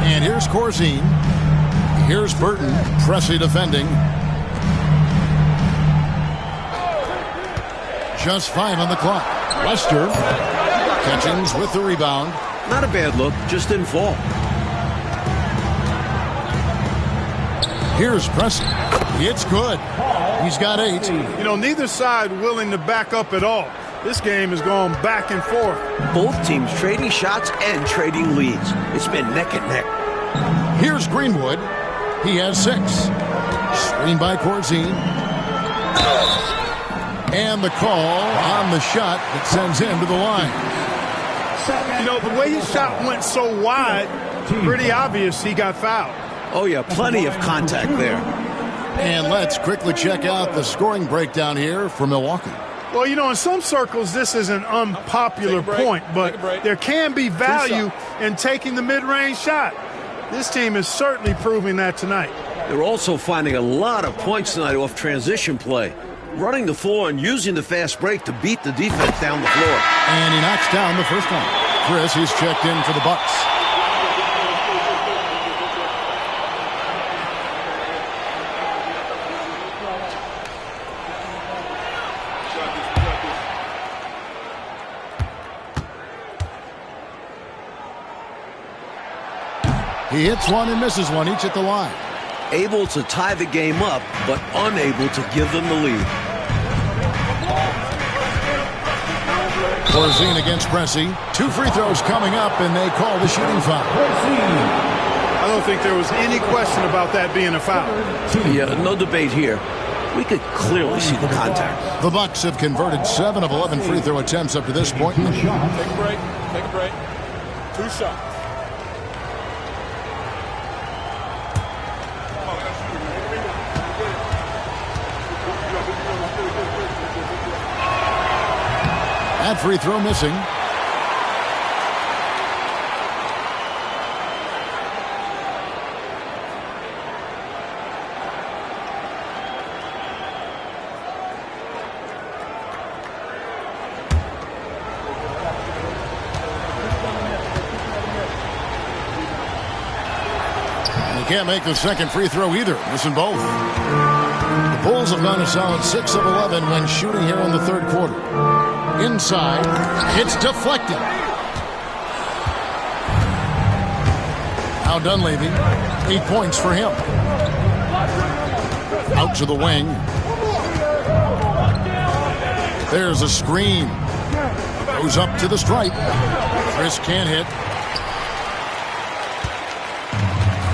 And here's Corzine. Here's Burton. Pressey defending. Just 5 on the clock. Lester. Catchings with the rebound. Not a bad look, just didn't fall. Here's Pressey. It's good. He's got 8. You know, neither side willing to back up at all. This game is going back and forth. Both teams trading shots and trading leads. It's been neck and neck. Here's Greenwood. He has 6. Screen by Corzine. And the call on the shot that sends him to the line. You know, the way his shot went so wide, pretty obvious he got fouled. Oh, yeah, plenty of contact there. And let's quickly check out the scoring breakdown here for Milwaukee. Well, you know, in some circles, this is an unpopular point, but there can be value in taking the mid-range shot. This team is certainly proving that tonight. They're also finding a lot of points tonight off transition play. Running the floor and using the fast break to beat the defense down the floor. And he knocks down the first one. Chris, he's checked in for the Bucks. He hits one and misses one, each at the line. Able to tie the game up, but unable to give them the lead. Corzine against Pressey. 2 free throws coming up, and they call the shooting foul. I don't think there was any question about that being a foul. Yeah, no debate here. We could clearly see the contact. The Bucks have converted 7 of 11 free throw attempts up to this point. Take a break. Take a break. 2 shots. That free throw missing. And he can't make the second free throw either. Missing both. The Bulls have gone a solid 6 of 11 when shooting here in the third quarter. Inside, it's deflected. Now Dunleavy, 8 points for him. Out to the wing. There's a screen. Goes up to the stripe. Chris can't hit.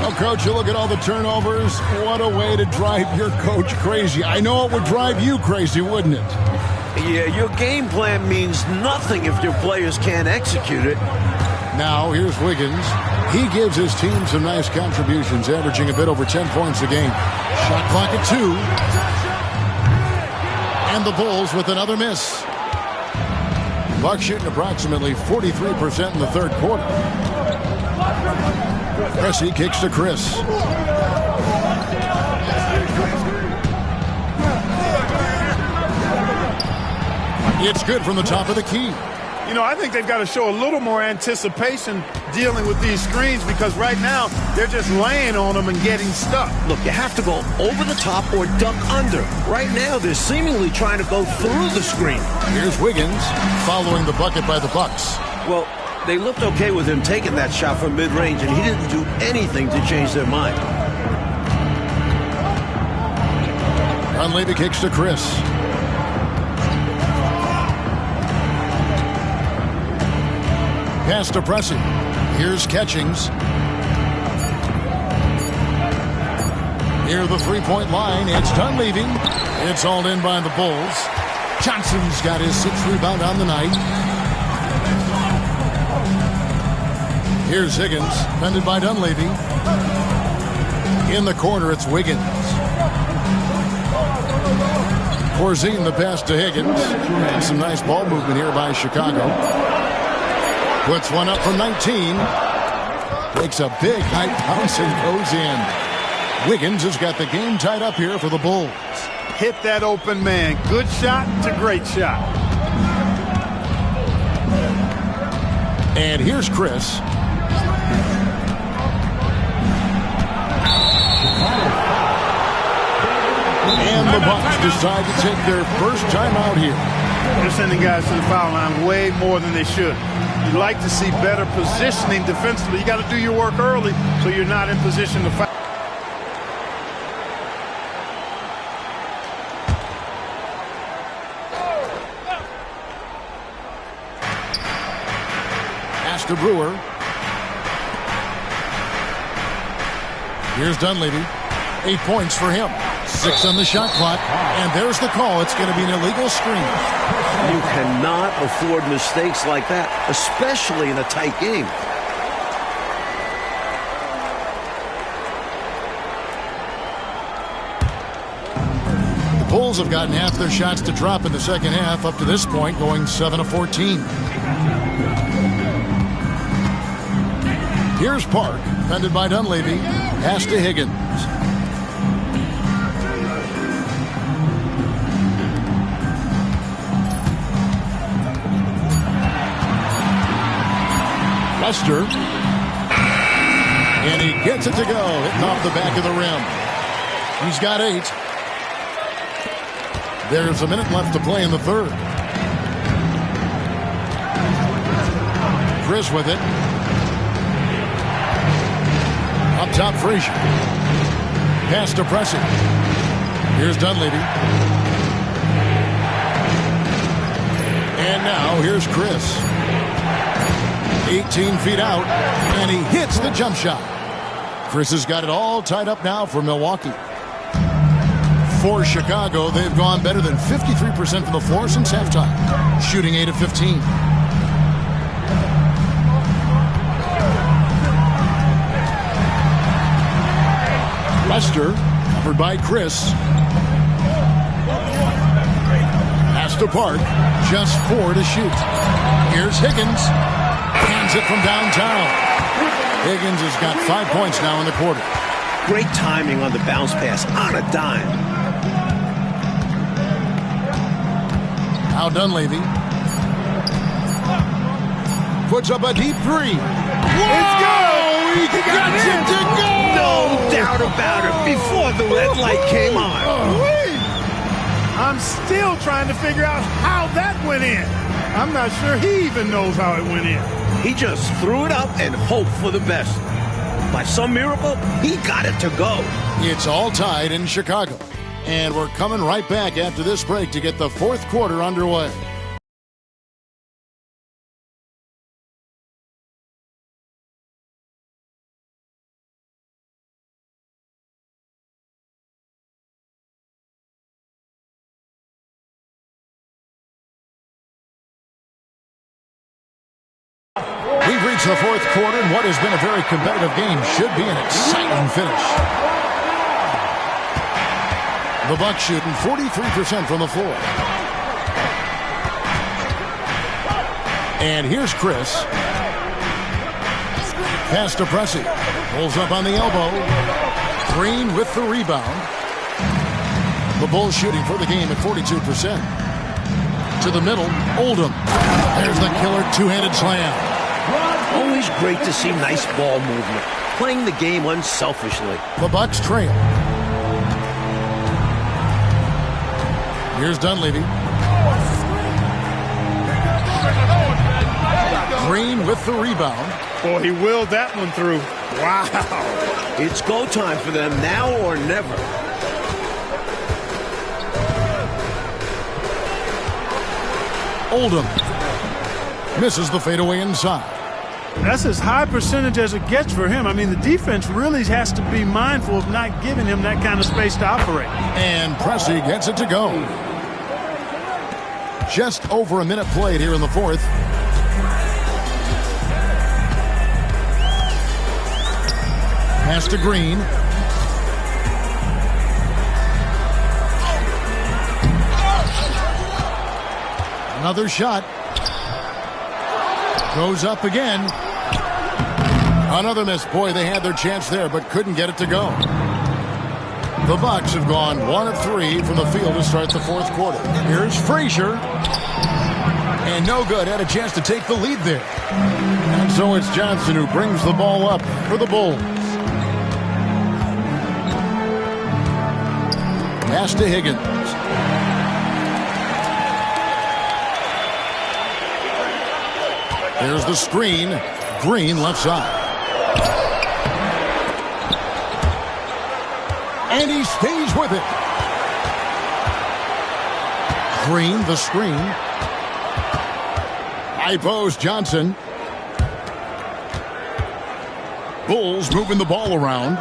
Oh, Coach, you look at all the turnovers. What a way to drive your coach crazy. I know it would drive you crazy, wouldn't it? Yeah, your game plan means nothing if your players can't execute it. Now, here's Wiggins. He gives his team some nice contributions, averaging a bit over 10 points a game. Shot clock at 2. And the Bulls with another miss. Bucks shooting approximately 43% in the third quarter. Pressey kicks to Chris. It's good from the top of the key. You know, I think they've got to show a little more anticipation dealing with these screens because right now they're just laying on them and getting stuck. Look, you have to go over the top or duck under. Right now, they're seemingly trying to go through the screen. Here's Wiggins following the bucket by the Bucks. Well, they looked okay with him taking that shot from mid-range, and he didn't do anything to change their mind. Dunleavy kicks to Chris. Pass to Pressey. Here's Catchings. Near the three-point line, it's Dunleavy. It's hauled in by the Bulls. Johnson's got his 6th rebound on the night. Here's Higgins, defended by Dunleavy. In the corner, it's Wiggins. Corzine the pass to Higgins. Some nice ball movement here by Chicago. Puts one up from 19. Takes a big high bounce and goes in. Wiggins has got the game tied up here for the Bulls. Hit that open man. Good shot to great shot. And here's Chris. And the Bucks decide to take their first time out here. They're sending guys to the foul line way more than they should. You'd like to see better positioning defensively. You got to do your work early so you're not in position to foul. Pass to Brewer. Here's Dunleavy. 8 points for him. 6 on the shot clock. And there's the call. It's going to be an illegal screen. You cannot afford mistakes like that, especially in a tight game. The Bulls have gotten half their shots to drop in the second half up to this point, going 7 of 14. Here's Park, defended by Dunleavy. Pass to Higgins. Lester. And he gets it to go. Hitting off the back of the rim. He's got 8. There's a minute left to play in the third. Chris with it. Up top, Frazier. Pass to Pressey. Here's Dunleavy. And now here's Chris. 18 feet out, and he hits the jump shot. Chris has got it all tied up now for Milwaukee. For Chicago, they've gone better than 53% from the floor since halftime, shooting 8 of 15. Lester, covered by Chris. Pass to Park, just 4 to shoot. Here's Higgins. Hands it from downtown. Higgins has got 5 points now in the quarter. Great timing on the bounce pass on a dime. Now Dunleavy puts up a deep 3. It's good. He got it to go. No doubt about it. Before the red light came on. I'm still trying to figure out how that went in. I'm not sure he even knows how it went in. He just threw it up and hoped for the best. By some miracle, he got it to go. It's all tied in Chicago. And we're coming right back after this break to get the fourth quarter underway. We've reached the fourth quarter, and what has been a very competitive game should be an exciting finish. The Bucks shooting 43% from the floor. And here's Chris. Pass to Pressey. Pulls up on the elbow. Green with the rebound. The Bulls shooting for the game at 42%. To the middle, Oldham. There's the killer two-handed slam. Always great to see nice ball movement. Playing the game unselfishly. The Bucks trail. Here's Dunleavy. Green with the rebound. Boy, he willed that one through. Wow. It's go time for them now or never. Oldham misses the fadeaway inside. That's as high percentage as it gets for him. I mean, the defense really has to be mindful of not giving him that kind of space to operate. And Pressey gets it to go. Just over a minute played here in the fourth. Pass to Green. Another shot. Goes up again. Another miss. Boy, they had their chance there, but couldn't get it to go. The Bucks have gone 1 of 3 from the field to start the fourth quarter. Here's Frazier. And no good. Had a chance to take the lead there. And so it's Johnson who brings the ball up for the Bulls. Pass to Higgins. There's the screen. Green left side. And he stays with it. Green, the screen. High post, Johnson. Bulls moving the ball around.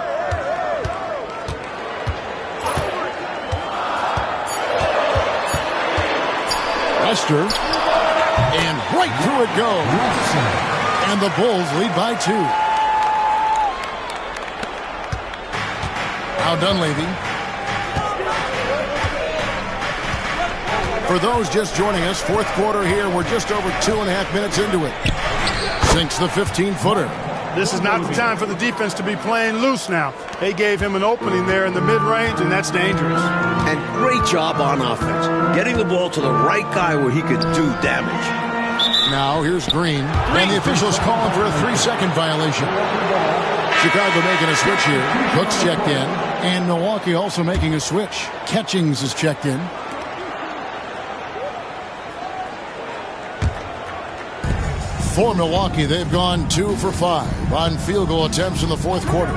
Lester. And right through it goes. And the Bulls lead by 2. Now Dunleavy. For those just joining us, fourth quarter here. We're just over 2.5 minutes into it. Sinks the 15-footer. This is not the time for the defense to be playing loose now. They gave him an opening there in the mid-range, and that's dangerous. And great job on offense. Getting the ball to the right guy where he could do damage. Now here's Green. And the officials calling for a 3-second violation. Chicago making a switch here. Cook's checked in. And Milwaukee also making a switch. Catchings is checked in. For Milwaukee, they've gone 2 for 5 on field goal attempts in the fourth quarter.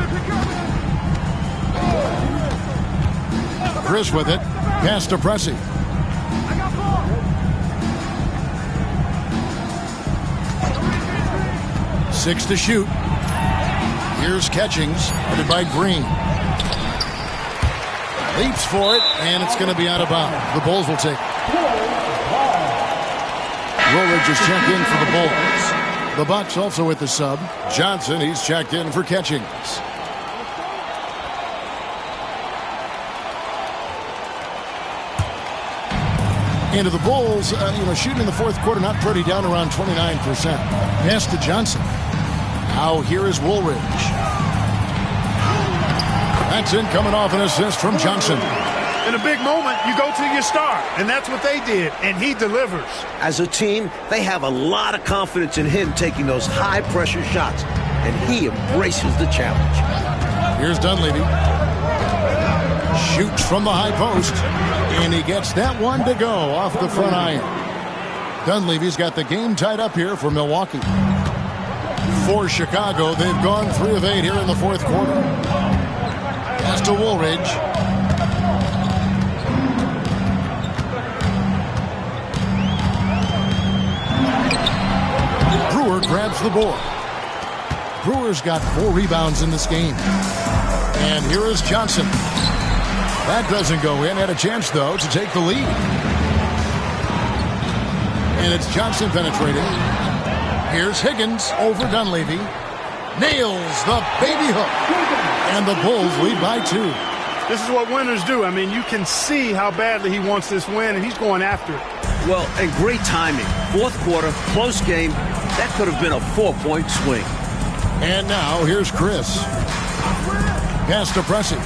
Chris with it. Pass to Pressey. Six to shoot. Here's Catchings, headed by Green. Leaps for it, and it's going to be out of bounds. The Bulls will take it. Woolridge is checked in for the Bulls. The Bucks also with the sub. Johnson, he's checked in for Catchings. Into the Bulls, shooting in the fourth quarter, not pretty, down around 29%. Pass to Johnson. Now here is Woolridge. That's in, coming off an assist from Johnson. In a big moment, you go to your star, and that's what they did, and he delivers. As a team, they have a lot of confidence in him taking those high-pressure shots, and he embraces the challenge. Here's Dunleavy. Shoots from the high post, and he gets that one to go off the front iron. Dunleavy's got the game tied up here for Milwaukee. For Chicago, they've gone 3 of 8 here in the fourth quarter. Pass to Woolridge. Brewer grabs the board. Brewer's got 4 rebounds in this game. And here is Johnson. That doesn't go in. Had a chance, though, to take the lead. And it's Johnson penetrating. Here's Higgins over Dunleavy. Nails the baby hook. And the Bulls lead by 2. This is what winners do. I mean, you can see how badly he wants this win, and he's going after it. Well, and great timing. Fourth quarter, close game. That could have been a 4-point swing. And now here's Chris. Pass to Pressey.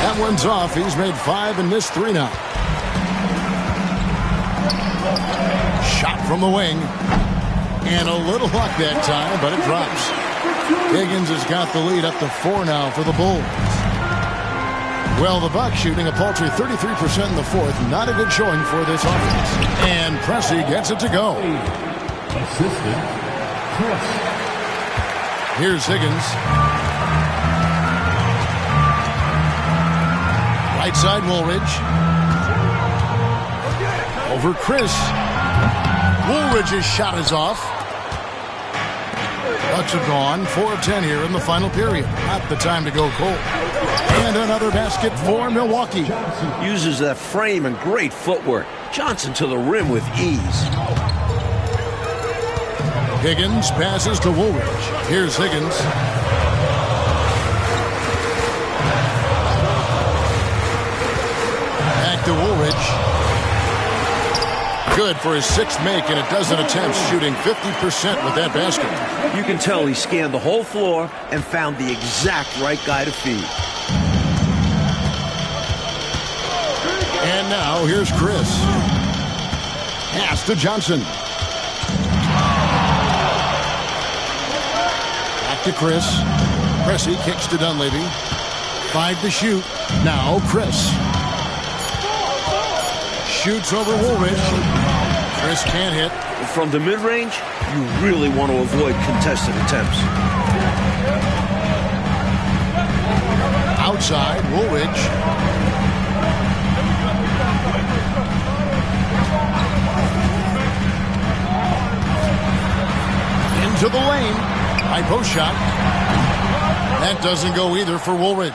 That one's off. He's made 5 and missed 3 now. Shot from the wing. And a little luck that time, but it drops. Higgins has got the lead up to 4 now for the Bulls. Well, the Bucks shooting a paltry 33% in the fourth. Not a good showing for this offense. And Pressey gets it to go. Assistant, Chris. Here's Higgins. Right side, Woolridge. Over Chris. Woolridge's shot is off. Bucks have gone 4 of 10 here in the final period. Not the time to go cold. And another basket for Milwaukee. Uses that frame and great footwork. Johnson to the rim with ease. Higgins passes to Woolridge. Here's Higgins. Back to Woolridge. Good for his 6th make in a dozen attempts, shooting 50% with that basket. You can tell he scanned the whole floor and found the exact right guy to feed. And now here's Chris. Pass to Johnson. Back to Chris. Pressey kicks to Dunleavy. 5 to shoot. Now Chris. Shoots over Woolridge. Chris can't hit. From the mid-range, you really want to avoid contested attempts. Outside, Woolridge. Into the lane. High post shot. That doesn't go either for Woolridge.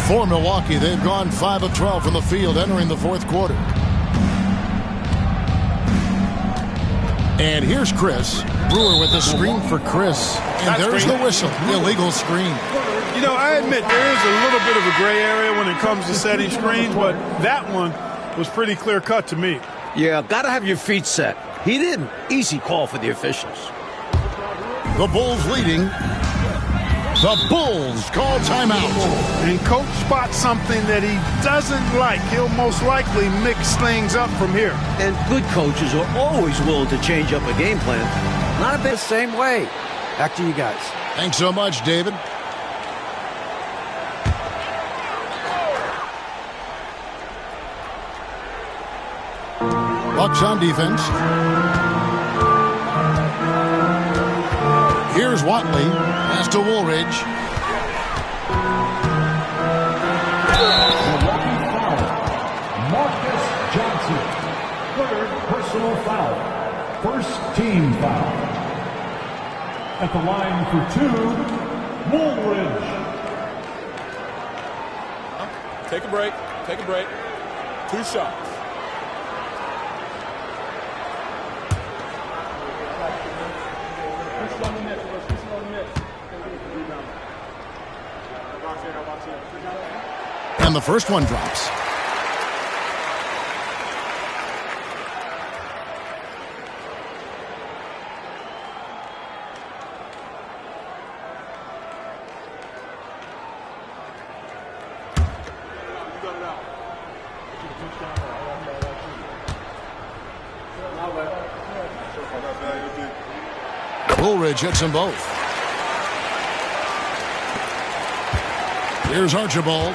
For Milwaukee, they've gone 5 of 12 from the field entering the fourth quarter. And here's Chris. Brewer with a screen for Chris. And there's the whistle. Illegal screen. You know, I admit there is a little bit of a gray area when it comes to setting screens, but that one was pretty clear cut to me. Yeah, gotta have your feet set. He didn't. Easy call for the officials. The Bulls leading. The Bulls call timeout. And coach spots something that he doesn't like. He'll most likely mix things up from here. And good coaches are always willing to change up a game plan. Not a bit the same way. Back to you guys. Thanks so much, David. Bucks on defense. Here's Watley. Pass to Woolridge. Milwaukee foul. Marcus Johnson. 3rd personal foul. 1st team foul. At the line for 2, Woolridge. Take a break. Take a break. 2 shots. And the first one drops. Woolridge hits them both. Here's Archibald.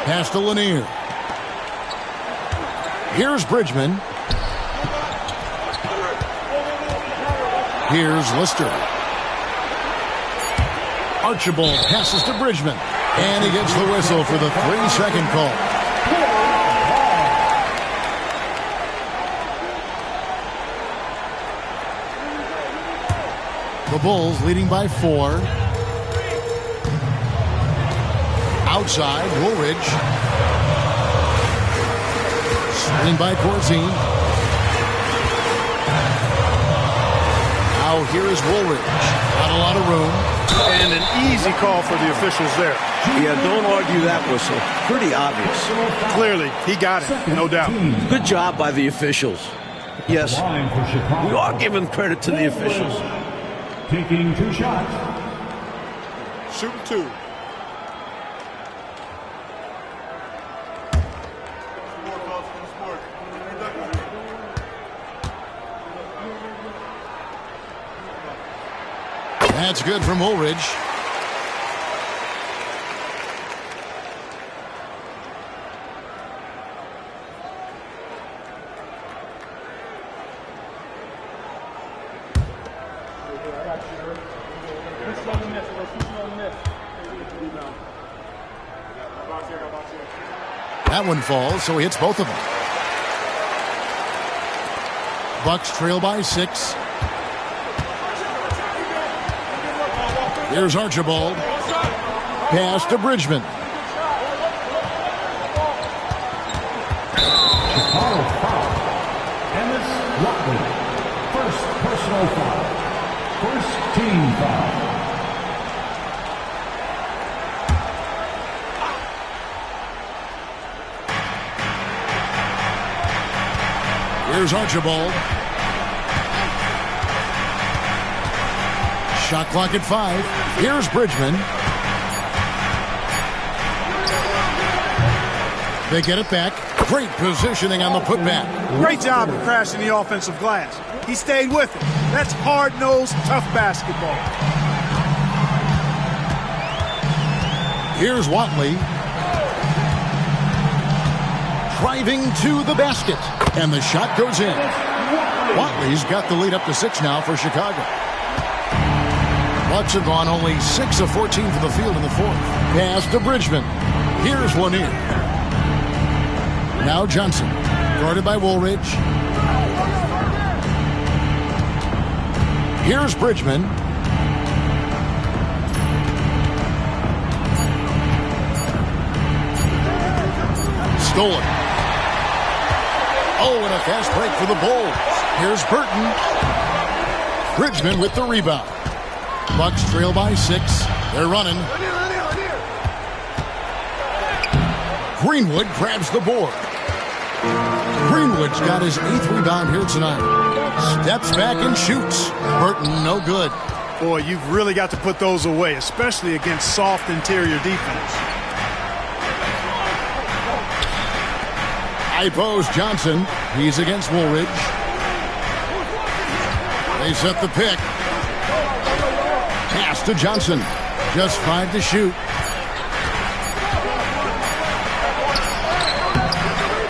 Pass to Lanier. Here's Bridgman. Here's Lister. Archibald passes to Bridgman. And he gets the whistle for the 3-second call. The Bulls leading by 4. Outside, Woolridge. Screen by Corzine. Now Now here is Woolridge. Not a lot of room. And an easy call for the officials there. Yeah, don't argue that whistle. Pretty obvious. Clearly, he got it, no doubt. Good job by the officials. Yes, we are giving credit to the officials. Taking 2 shots. Shooting 2. That's good from Woolridge. That one falls, so he hits both of them. Bucks trail by 6. Here's Archibald. Pass to Bridgman. Chicago foul. Ennis Watley. First personal foul. First team foul. Here's Archibald. Shot clock at 5. Here's Bridgman. They get it back. Great positioning on the putback. Great job of crashing the offensive glass. He stayed with it. That's hard-nosed, tough basketball. Here's Watley. Driving to the basket. And the shot goes in. Watley's got the lead up to 6 now for Chicago. Bucks have gone only 6 of 14 for the field in the 4th. Pass to Bridgman. Here's Lanier. Now Johnson. Guarded by Woolridge. Here's Bridgman. Stolen. Oh, and a fast break for the Bulls. Here's Burton. Bridgman with the rebound. Bucks trail by 6. They're running. Greenwood grabs the board. Greenwood's got his 8th rebound here tonight. Steps back and shoots. Burton, no good. Boy, you've really got to put those away, especially against soft interior defense. High post Johnson. He's against Woolridge. They set the pick. Pass to Johnson. Just 5 to shoot.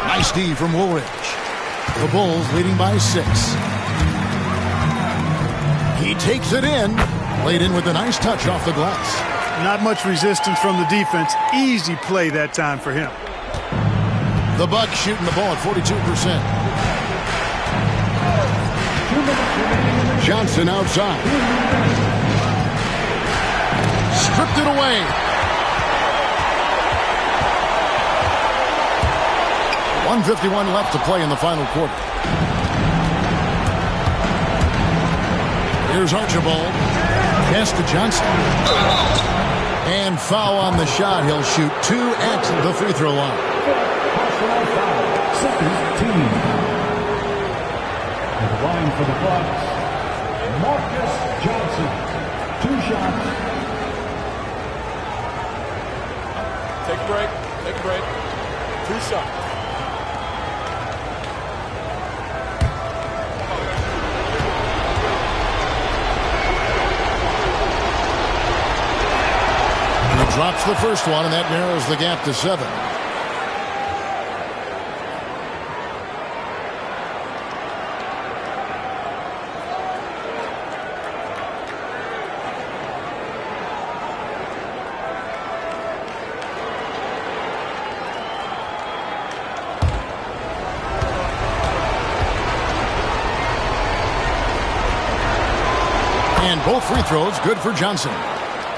Nice D from Woolridge. The Bulls leading by 6. He takes it in. Laid in with a nice touch off the glass. Not much resistance from the defense. Easy play that time for him. The Bucks shooting the ball at 42%. Johnson outside. Stripped it away. .151 left to play in the final quarter. Here's Archibald. Pass to Johnson. And foul on the shot. He'll shoot 2 at the free throw line. Second team. At the line for the Bucks, Marcus Johnson. 2 shots. Take a break. Take a break. 2 shots. And he drops the first one, and that narrows the gap to 7. And both free throws good for Johnson.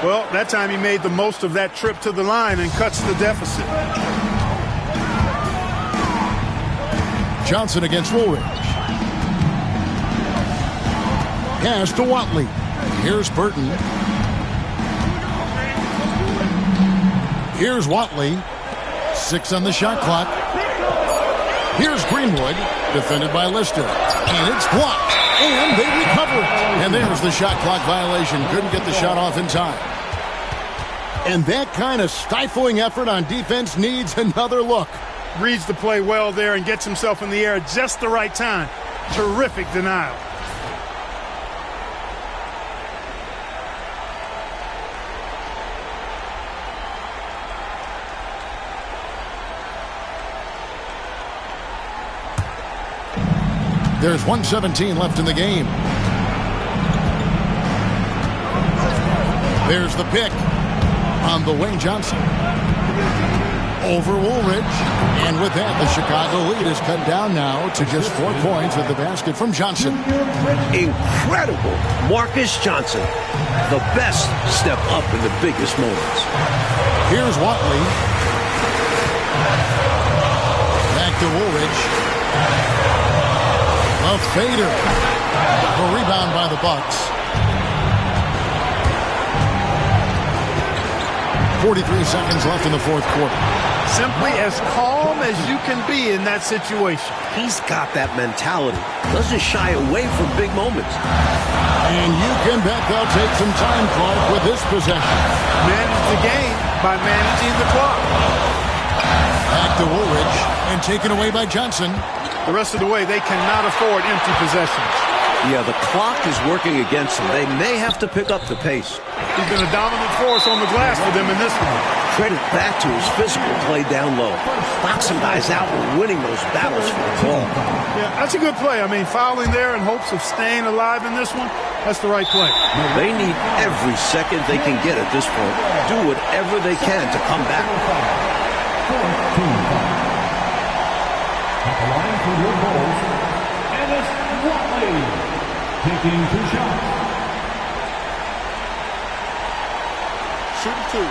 Well, that time he made the most of that trip to the line and cuts the deficit. Johnson against Woolridge. pass to Watley. Here's Burton. Here's Watley. 6 on the shot clock. Here's Greenwood, defended by Lister. And it's blocked. And they recover it. And there's the shot clock violation. Couldn't get the shot off in time. And that kind of stifling effort on defense needs another look. Reads the play well there and gets himself in the air at just the right time. Terrific denial. There's 1:17 left in the game. There's the pick on the wing. Johnson over Woolridge. And with that, the Chicago lead is cut down now to just 4 points with the basket from Johnson. Incredible. Marcus Johnson, the best step up in the biggest moments. Here's Watley. Back to Woolridge. A fader. A rebound by the Bucks. 43 seconds left in the fourth quarter. Simply as calm as you can be in that situation. He's got that mentality. Doesn't shy away from big moments. And you can bet they'll take some time, Clark, with this possession. Manage the game by managing the clock. Back to Woolridge and taken away by Johnson. The rest of the way, they cannot afford empty possessions. Yeah, the clock is working against them. They may have to pick up the pace. He's been a dominant force on the glass for them in this one. Credit back to his physical play down low. Boxing guys out and winning those battles for the ball. Yeah, that's a good play. I mean, fouling there in hopes of staying alive in this one, that's the right play. They need every second they can get at this point. Do whatever they can to come back. At the line for your Bulls, and it's Watley taking 2 shots. Shooting 2.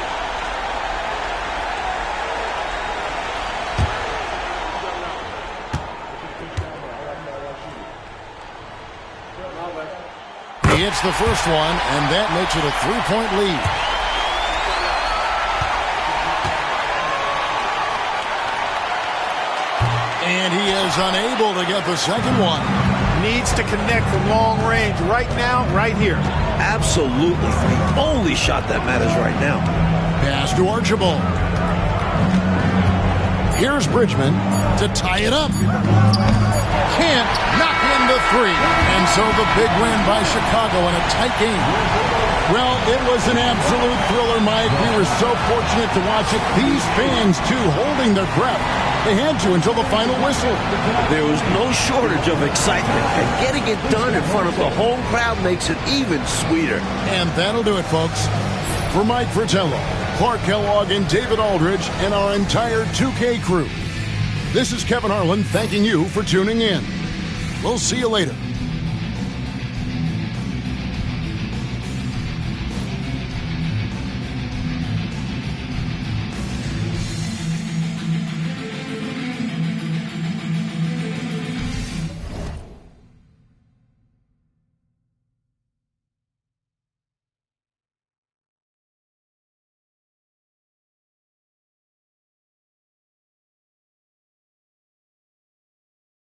He hits the first one, and that makes it a 3-point lead. And he is unable to get the second one. Needs to connect from long range right now, right here. Absolutely. The only shot that matters right now. Pass to Archibald. Here's Bridgman to tie it up. Can't knock in the 3. And so the big win by Chicago in a tight game. Well, it was an absolute thriller, Mike. We were so fortunate to watch it. These fans, too, holding their breath. They had to until the final whistle. There was no shortage of excitement, and getting it done in front of the home crowd makes it even sweeter. And that'll do it, folks. For Mike Fratello, Clark Kellogg, and David Aldridge, and our entire 2K crew, this is Kevin Harlan thanking you for tuning in. We'll see you later.